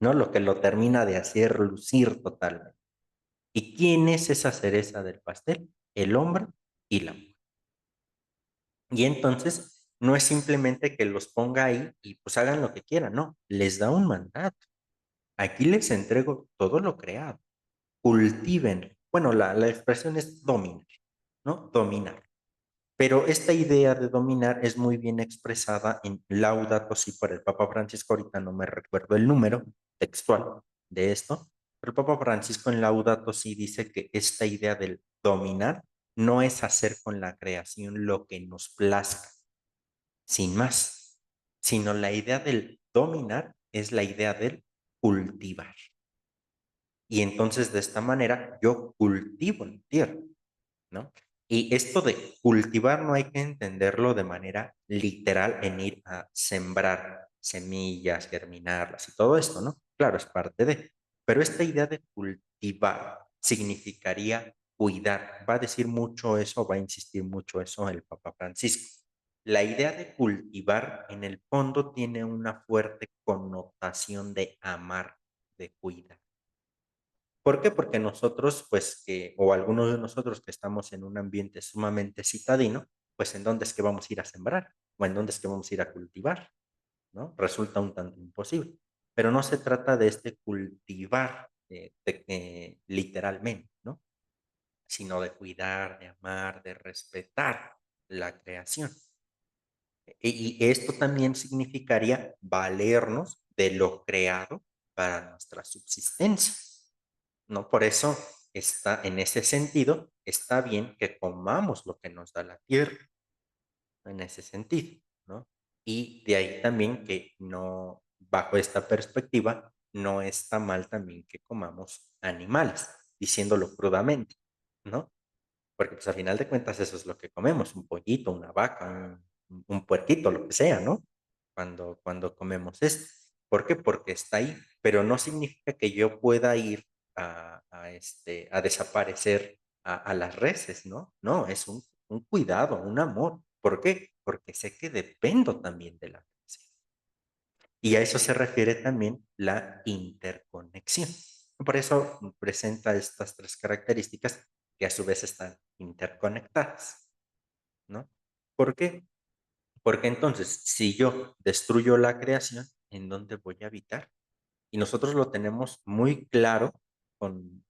S1: ¿no? Lo que lo termina de hacer lucir totalmente. ¿Y quién es esa cereza del pastel? El hombre y la mujer. Y entonces no es simplemente que los ponga ahí y pues hagan lo que quieran, no, les da un mandato. Aquí les entrego todo lo creado. Cultiven. Bueno, la expresión es dominar, ¿no? Dominar. Pero esta idea de dominar es muy bien expresada en Laudato Si por el Papa Francisco. Ahorita no me recuerdo el número textual de esto, pero el Papa Francisco en Laudato Si dice que esta idea del dominar no es hacer con la creación lo que nos plazca, sin más, sino la idea del dominar es la idea del cultivar. Y entonces de esta manera yo cultivo la tierra, ¿no? Y esto de cultivar no hay que entenderlo de manera literal en ir a sembrar semillas, germinarlas y todo esto, ¿no? Claro, es parte de. Pero esta idea de cultivar significaría cuidar. Va a decir mucho eso, va a insistir mucho eso el Papa Francisco. La idea de cultivar en el fondo tiene una fuerte connotación de amar, de cuidar. ¿Por qué? Porque nosotros, pues, o algunos de nosotros que estamos en un ambiente sumamente citadino, pues, ¿en dónde es que vamos a ir a sembrar? ¿O en dónde es que vamos a ir a cultivar? ¿No? Resulta un tanto imposible. Pero no se trata de este cultivar literalmente, ¿no? Sino de cuidar, de amar, de respetar la creación. Y esto también significaría valernos de lo creado para nuestra subsistencia. ¿No? Por eso está, en ese sentido, está bien que comamos lo que nos da la tierra, en ese sentido, ¿no? Y de ahí también que no, bajo esta perspectiva, no está mal también que comamos animales, diciéndolo crudamente, ¿no? Porque pues a final de cuentas eso es lo que comemos, un pollito, una vaca, un puerquito, lo que sea, ¿no? Cuando comemos esto. ¿Por qué? Porque está ahí, pero no significa que yo pueda ir a desaparecer a las reses, ¿no? No, es un cuidado, un amor. ¿Por qué? Porque sé que dependo también de la res. Y a eso se refiere también la interconexión. Por eso presenta estas tres características que a su vez están interconectadas, ¿no? ¿Por qué? Porque entonces, si yo destruyo la creación, ¿en dónde voy a habitar? Y nosotros lo tenemos muy claro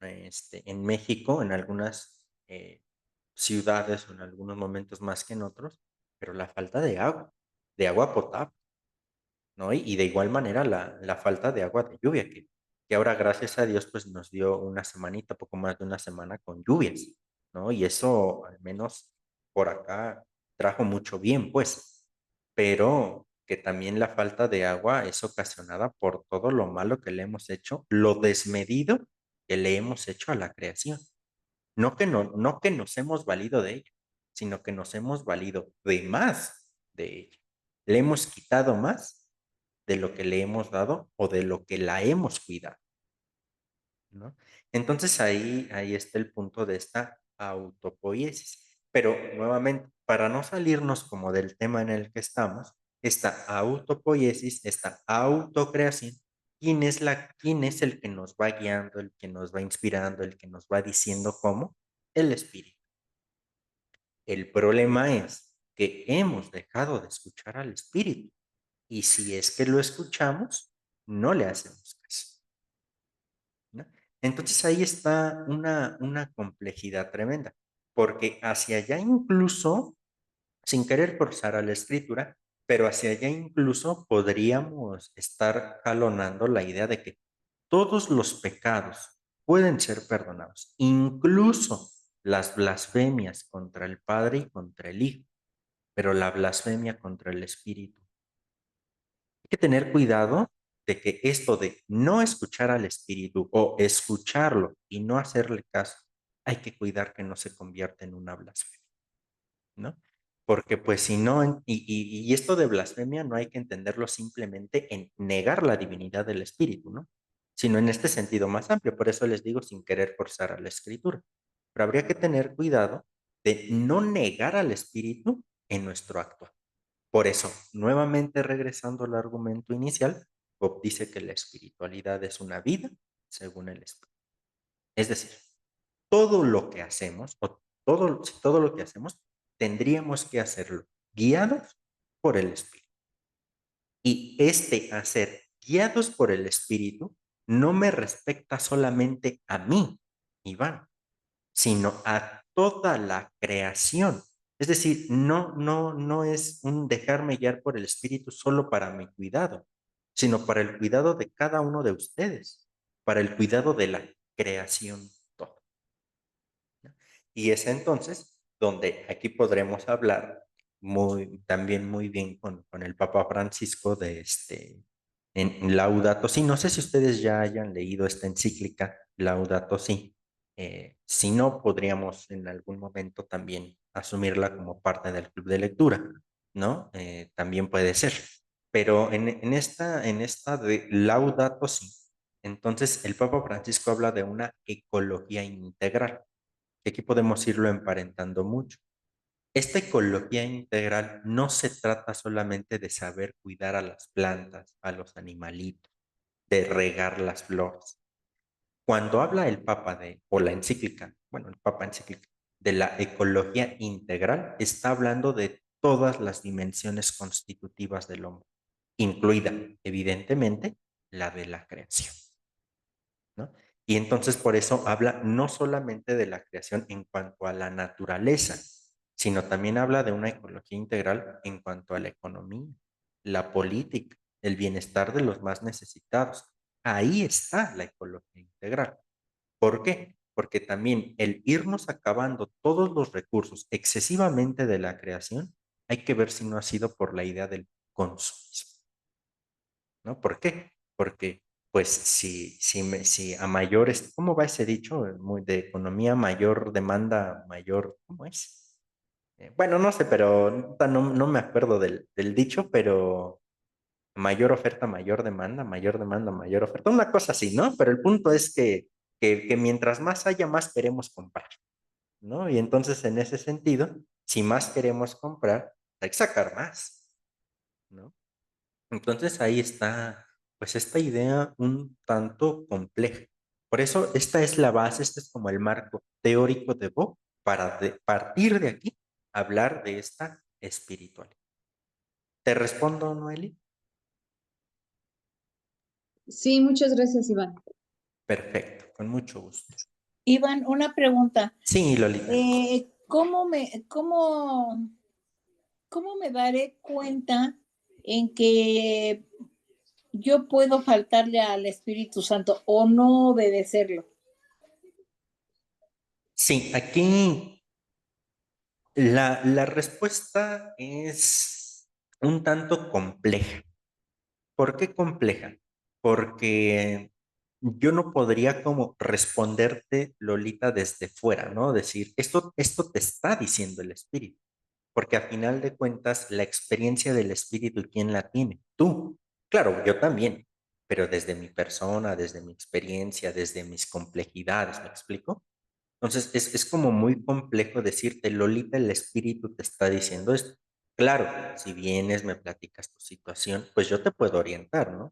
S1: en México, en algunas ciudades o en algunos momentos más que en otros, pero la falta de agua potable, ¿no? Y de igual manera la falta de agua de lluvia, que ahora gracias a Dios pues nos dio una semanita, poco más de una semana con lluvias, ¿no? Y eso al menos por acá trajo mucho bien, pues, pero que también la falta de agua es ocasionada por todo lo malo que le hemos hecho, lo desmedido que le hemos hecho a la creación. No que nos hemos valido de ella, sino que nos hemos valido de más de ella. Le hemos quitado más de lo que le hemos dado o de lo que la hemos cuidado, ¿no? Entonces ahí está el punto de esta autopoiesis. Pero nuevamente, para no salirnos como del tema en el que estamos, esta autopoiesis, esta autocreación, quién es el que nos va guiando, el que nos va inspirando, el que nos va diciendo cómo? El espíritu. El problema es que hemos dejado de escuchar al espíritu. Y si es que lo escuchamos, no le hacemos caso, ¿no? Entonces ahí está una complejidad tremenda, porque hacia allá incluso, sin querer forzar a la escritura, pero hacia allá incluso podríamos estar jalonando la idea de que todos los pecados pueden ser perdonados, incluso las blasfemias contra el Padre y contra el Hijo, pero la blasfemia contra el Espíritu. Hay que tener cuidado de que esto de no escuchar al espíritu o escucharlo y no hacerle caso, hay que cuidar que no se convierta en una blasfemia, ¿no? Porque pues si no, y esto de blasfemia no hay que entenderlo simplemente en negar la divinidad del espíritu, ¿no? Sino en este sentido más amplio. Por eso les digo sin querer forzar a la escritura. Pero habría que tener cuidado de no negar al espíritu en nuestro acto. Por eso, nuevamente regresando al argumento inicial, Bob dice que la espiritualidad es una vida según el espíritu. Es decir, todo lo que hacemos, o todo lo que hacemos, tendríamos que hacerlo guiados por el espíritu. Y este hacer guiados por el espíritu no me respecta solamente a mí, Iván, sino a toda la creación. Es decir, no es un dejarme guiar por el Espíritu solo para mi cuidado, sino para el cuidado de cada uno de ustedes, para el cuidado de la creación toda, ¿no? Y es entonces donde aquí podremos hablar también muy bien con el Papa Francisco de en Laudato Si. No sé si ustedes ya hayan leído esta encíclica, Laudato Si. Si no, podríamos en algún momento también asumirla como parte del club de lectura, ¿no? También puede ser. Pero en esta de Laudato Si, entonces el Papa Francisco habla de una ecología integral, que aquí podemos irlo emparentando mucho. Esta ecología integral no se trata solamente de saber cuidar a las plantas, a los animalitos, de regar las flores. Cuando habla el Papa o la encíclica, bueno, el Papa encíclica, de la ecología integral, está hablando de todas las dimensiones constitutivas del hombre, incluida, evidentemente, la de la creación, ¿no? Y entonces por eso habla no solamente de la creación en cuanto a la naturaleza, sino también habla de una ecología integral en cuanto a la economía, la política, el bienestar de los más necesitados. Ahí está la ecología integral. ¿Por qué? Porque también el irnos acabando todos los recursos excesivamente de la creación, hay que ver si no ha sido por la idea del consumismo, ¿no? ¿Por qué? Porque, pues, si a mayores, ¿cómo va ese dicho? Muy de economía, mayor demanda, mayor, ¿cómo es? Bueno, no sé, pero no me acuerdo del dicho, pero mayor oferta, mayor demanda, mayor oferta, una cosa así, ¿no? Pero el punto es que mientras más haya, más queremos comprar, ¿no? Y entonces, en ese sentido, si más queremos comprar, hay que sacar más, ¿no? Entonces ahí está, pues esta idea un tanto compleja. Por eso esta es la base, este es como el marco teórico de Bob para partir de aquí hablar de esta espiritualidad. ¿Te respondo, Noeli?
S3: Sí, muchas gracias, Iván.
S1: Perfecto, con mucho gusto.
S4: Iván, una pregunta.
S1: Sí, Lolita.
S4: ¿Cómo me daré cuenta en que yo puedo faltarle al Espíritu Santo o no obedecerlo?
S1: Sí, aquí la respuesta es un tanto compleja. ¿Por qué compleja? Porque yo no podría como responderte, Lolita, desde fuera, ¿no? Decir, esto te está diciendo el espíritu, porque a final de cuentas, la experiencia del espíritu, ¿quién la tiene? Tú. Claro, yo también, pero desde mi persona, desde mi experiencia, desde mis complejidades, ¿me explico? Entonces, es como muy complejo decirte, Lolita, el espíritu te está diciendo esto. Claro, si vienes, me platicas tu situación, pues yo te puedo orientar, ¿no?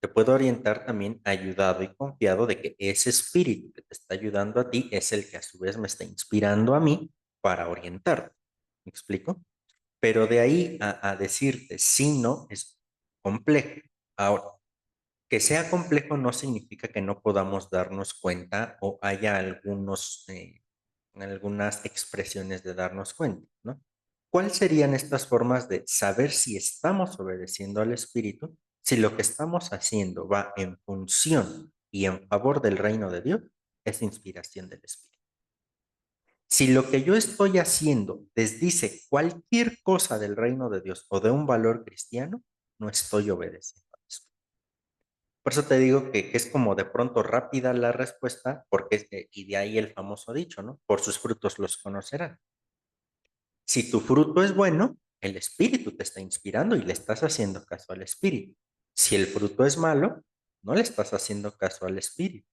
S1: Te puedo orientar también ayudado y confiado de que ese espíritu que te está ayudando a ti es el que a su vez me está inspirando a mí para orientarte. ¿Me explico? Pero de ahí a decirte sí, no, es complejo. Ahora, que sea complejo no significa que no podamos darnos cuenta o haya algunas expresiones de darnos cuenta, ¿no? ¿Cuáles serían estas formas de saber si estamos obedeciendo al Espíritu, si lo que estamos haciendo va en función y en favor del reino de Dios? Es inspiración del Espíritu. Si lo que yo estoy haciendo desdice cualquier cosa del reino de Dios o de un valor cristiano, no estoy obedeciendo al Espíritu. Por eso te digo que es como de pronto rápida la respuesta, porque y de ahí el famoso dicho, ¿no? Por sus frutos los conocerán. Si tu fruto es bueno, el espíritu te está inspirando y le estás haciendo caso al espíritu. Si el fruto es malo, no le estás haciendo caso al espíritu,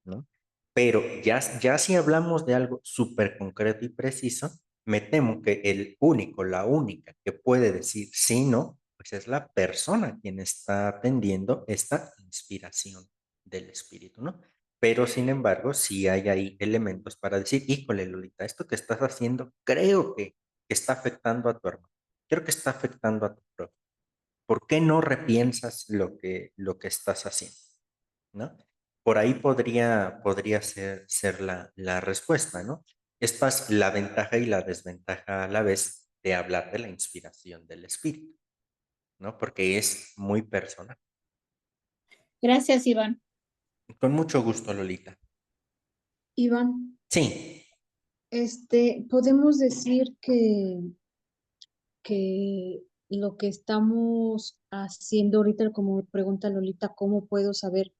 S1: ¿no? Pero ya si hablamos de algo súper concreto y preciso, me temo que la única que puede decir sí, no, pues es la persona quien está atendiendo esta inspiración del espíritu, ¿no? Pero sin embargo, sí hay ahí elementos para decir, híjole, Lolita, esto que estás haciendo creo que está afectando a tu hermano, creo que está afectando a tu propio. ¿Por qué no repiensas lo que estás haciendo? ¿No? Por ahí podría ser la respuesta, ¿no? Esta es la ventaja y la desventaja a la vez de hablar de la inspiración del espíritu, ¿no? Porque es muy personal.
S4: Gracias, Iván.
S1: Con mucho gusto, Lolita.
S3: Iván,
S1: Sí,
S3: podemos decir que lo que estamos haciendo ahorita, como pregunta Lolita, ¿cómo puedo saber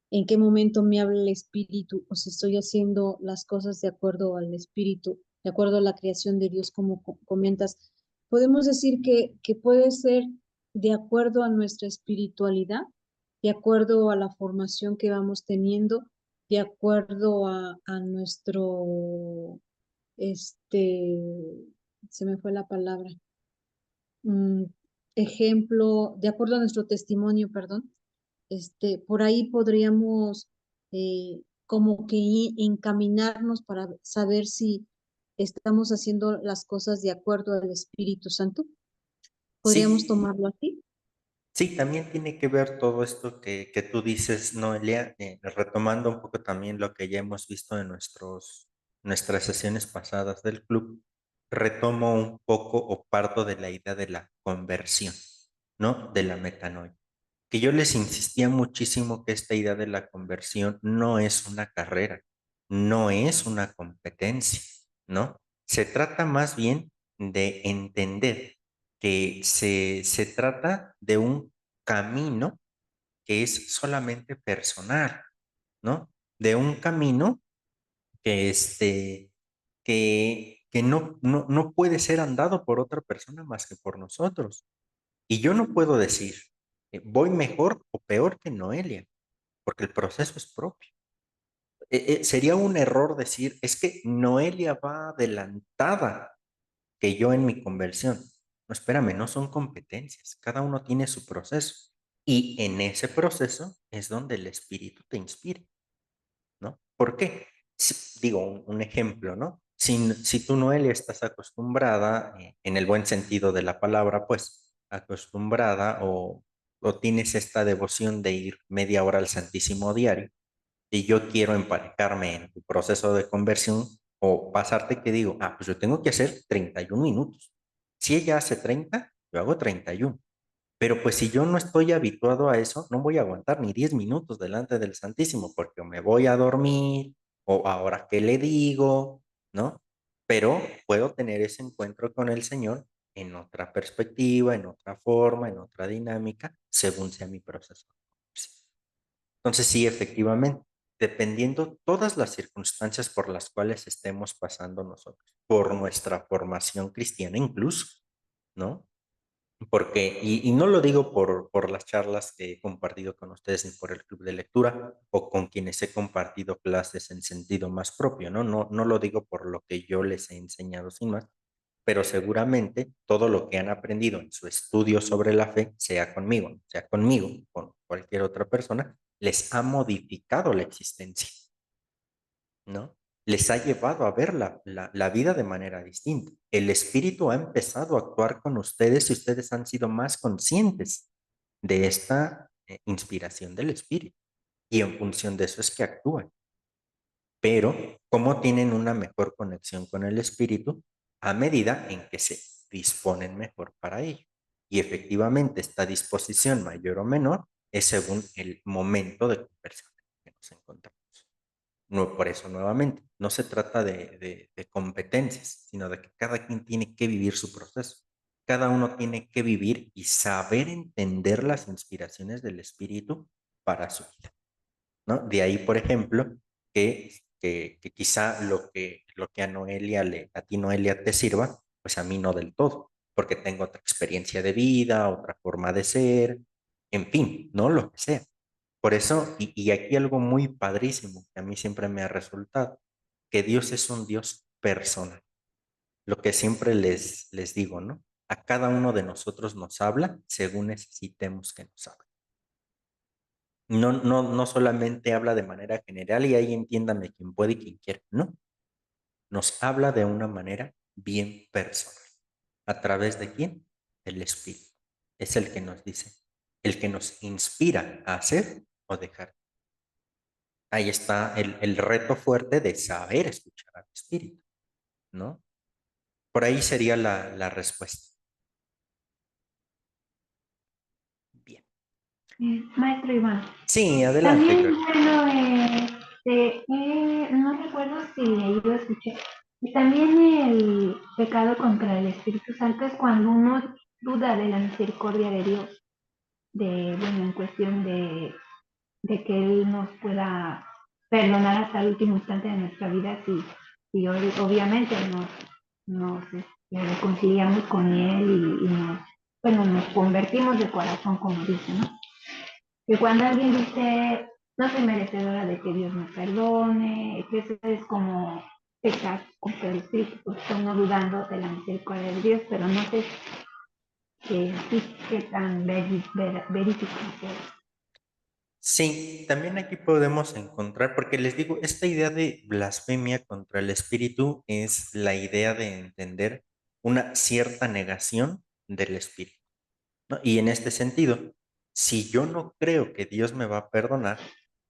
S3: en qué momento me habla el espíritu o si estoy haciendo las cosas de acuerdo al espíritu, de acuerdo a la creación de Dios, como comentas? Podemos decir que puede ser de acuerdo a nuestra espiritualidad, de acuerdo a la formación que vamos teniendo, de acuerdo a nuestro, este, se me fue la palabra, mm, ejemplo, de acuerdo a nuestro testimonio, perdón, por ahí podríamos como que encaminarnos para saber si estamos haciendo las cosas de acuerdo al Espíritu Santo. ¿Podríamos
S1: sí,
S3: tomarlo así?
S1: sí, también tiene que ver todo esto que tú dices, Noelia, retomando un poco también lo que ya hemos visto en nuestras sesiones pasadas del club, retomo un poco o parto de la idea de la conversión, ¿no? De la metanoia. Que yo les insistía muchísimo que esta idea de la conversión no es una carrera, no es una competencia, ¿no? Se trata más bien de entender que se trata de un camino que es solamente personal, ¿no? De un camino que, que no puede ser andado por otra persona más que por nosotros. Y yo no puedo decir, voy mejor o peor que Noelia, porque el proceso es propio. Sería un error decir, es que Noelia va adelantada que yo en mi conversión. No, espérame, no son competencias, cada uno tiene su proceso. Y en ese proceso es donde el espíritu te inspira, ¿no? ¿Por qué? Digo, un ejemplo, ¿no? Si tú, Noelia, estás acostumbrada, en el buen sentido de la palabra, pues, acostumbrada o tienes esta devoción de ir media hora al Santísimo diario, y yo quiero emparejarme en tu proceso de conversión o pasarte que digo, pues yo tengo que hacer 31 minutos. Si ella hace 30, yo hago 31. Pero pues si yo no estoy habituado a eso, no voy a aguantar ni 10 minutos delante del Santísimo porque o me voy a dormir o ahora qué le digo, ¿no? Pero puedo tener ese encuentro con el Señor en otra perspectiva, en otra forma, en otra dinámica, según sea mi proceso. Entonces, sí, efectivamente, dependiendo todas las circunstancias por las cuales estemos pasando nosotros, por nuestra formación cristiana incluso, ¿no? Porque, y no lo digo por las charlas que he compartido con ustedes ni por el club de lectura o con quienes he compartido clases en sentido más propio, ¿no? No lo digo por lo que yo les he enseñado sin más, pero seguramente todo lo que han aprendido en su estudio sobre la fe, sea conmigo, con cualquier otra persona, les ha modificado la existencia, ¿no? Les ha llevado a ver la vida de manera distinta. El espíritu ha empezado a actuar con ustedes y ustedes han sido más conscientes de esta inspiración del espíritu. Y en función de eso es que actúan. Pero, ¿cómo tienen una mejor conexión con el espíritu? A medida en que se disponen mejor para ello. Y efectivamente, esta disposición mayor o menor es según el momento de conversión que nos encontramos. No, por eso, nuevamente, no se trata de competencias, sino de que cada quien tiene que vivir su proceso. Cada uno tiene que vivir y saber entender las inspiraciones del espíritu para su vida, ¿no? De ahí, por ejemplo, que quizá lo que a ti Noelia te sirva, pues a mí no del todo, porque tengo otra experiencia de vida, otra forma de ser, en fin, no lo que sea. Por eso, y aquí algo muy padrísimo que a mí siempre me ha resultado, que Dios es un Dios personal. Lo que siempre les digo, ¿no? A cada uno de nosotros nos habla según necesitemos que nos hable. No solamente habla de manera general y ahí entiéndame quien puede y quien quiera, no. Nos habla de una manera bien personal. ¿A través de quién? El Espíritu. Es el que nos dice, el que nos inspira a hacer o dejar. Ahí está el reto fuerte de saber escuchar al Espíritu, ¿no? Por ahí sería la respuesta. Bien.
S5: Maestro Iván.
S1: Sí, adelante,
S5: También,
S1: Gloria.
S5: bueno, no recuerdo si leí o escuché. Y también el pecado contra el Espíritu Santo es cuando uno duda de la misericordia de Dios, bueno, en cuestión de que Él nos pueda perdonar hasta el último instante de nuestra vida si obviamente nos reconciliamos con Él y nos convertimos de corazón, como dice, ¿no? Que cuando alguien dice, no soy merecedora de que Dios me perdone, que eso es como pecar contra el Espíritu, porque está uno dudando de la misericordia de Dios, pero no sé qué tan verídico es.
S1: Sí, también aquí podemos encontrar, porque les digo, esta idea de blasfemia contra el espíritu es la idea de entender una cierta negación del espíritu, ¿no? Y en este sentido, si yo no creo que Dios me va a perdonar,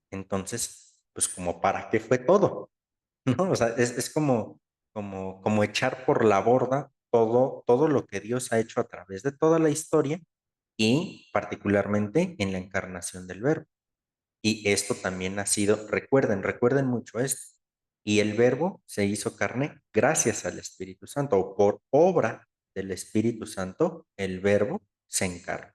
S1: entonces, pues como para qué fue todo, ¿no? O sea, es como echar por la borda todo lo que Dios ha hecho a través de toda la historia y particularmente en la encarnación del Verbo. Y esto también ha sido, recuerden mucho esto. Y el verbo se hizo carne gracias al Espíritu Santo, o por obra del Espíritu Santo, el verbo se encarna,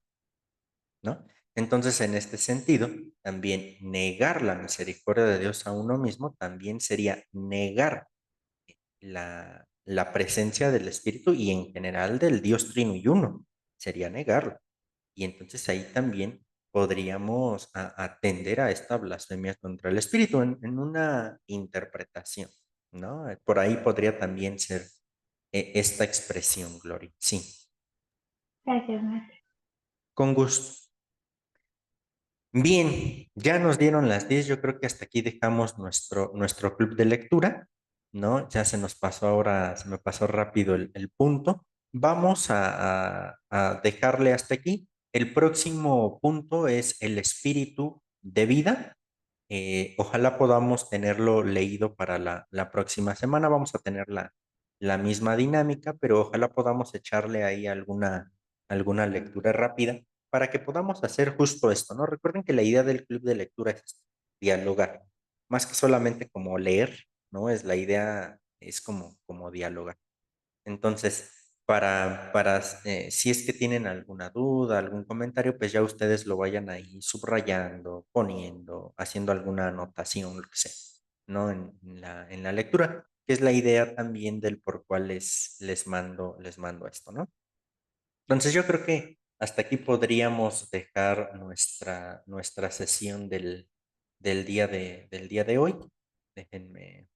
S1: ¿no? Entonces, en este sentido, también negar la misericordia de Dios a uno mismo también sería negar la presencia del Espíritu y en general del Dios Trino y Uno, sería negarlo. Y entonces ahí también podríamos atender a esta blasfemia contra el Espíritu en una interpretación, ¿no? Por ahí podría también ser esta expresión, Gloria. Sí,
S5: Gracias, maestro.
S1: con gusto. Bien, ya nos dieron las 10. Yo creo que hasta aquí dejamos nuestro club de lectura, ¿no? Ya se nos pasó ahora, se me pasó rápido el punto. Vamos a dejarle hasta aquí. El próximo punto es el espíritu de vida. Ojalá podamos tenerlo leído para la próxima semana. Vamos a tener la misma dinámica, pero ojalá podamos echarle ahí alguna lectura rápida para que podamos hacer justo esto, ¿no? Recuerden que la idea del club de lectura es dialogar, más que solamente como leer, ¿no? Es la idea, es como dialogar. Entonces, si es que tienen alguna duda, algún comentario, pues ya ustedes lo vayan ahí subrayando, poniendo, haciendo alguna anotación, lo que sea, ¿no? En la lectura, que es la idea también del por cual les mando esto, ¿no? Entonces yo creo que hasta aquí podríamos dejar nuestra sesión del día de hoy. Déjenme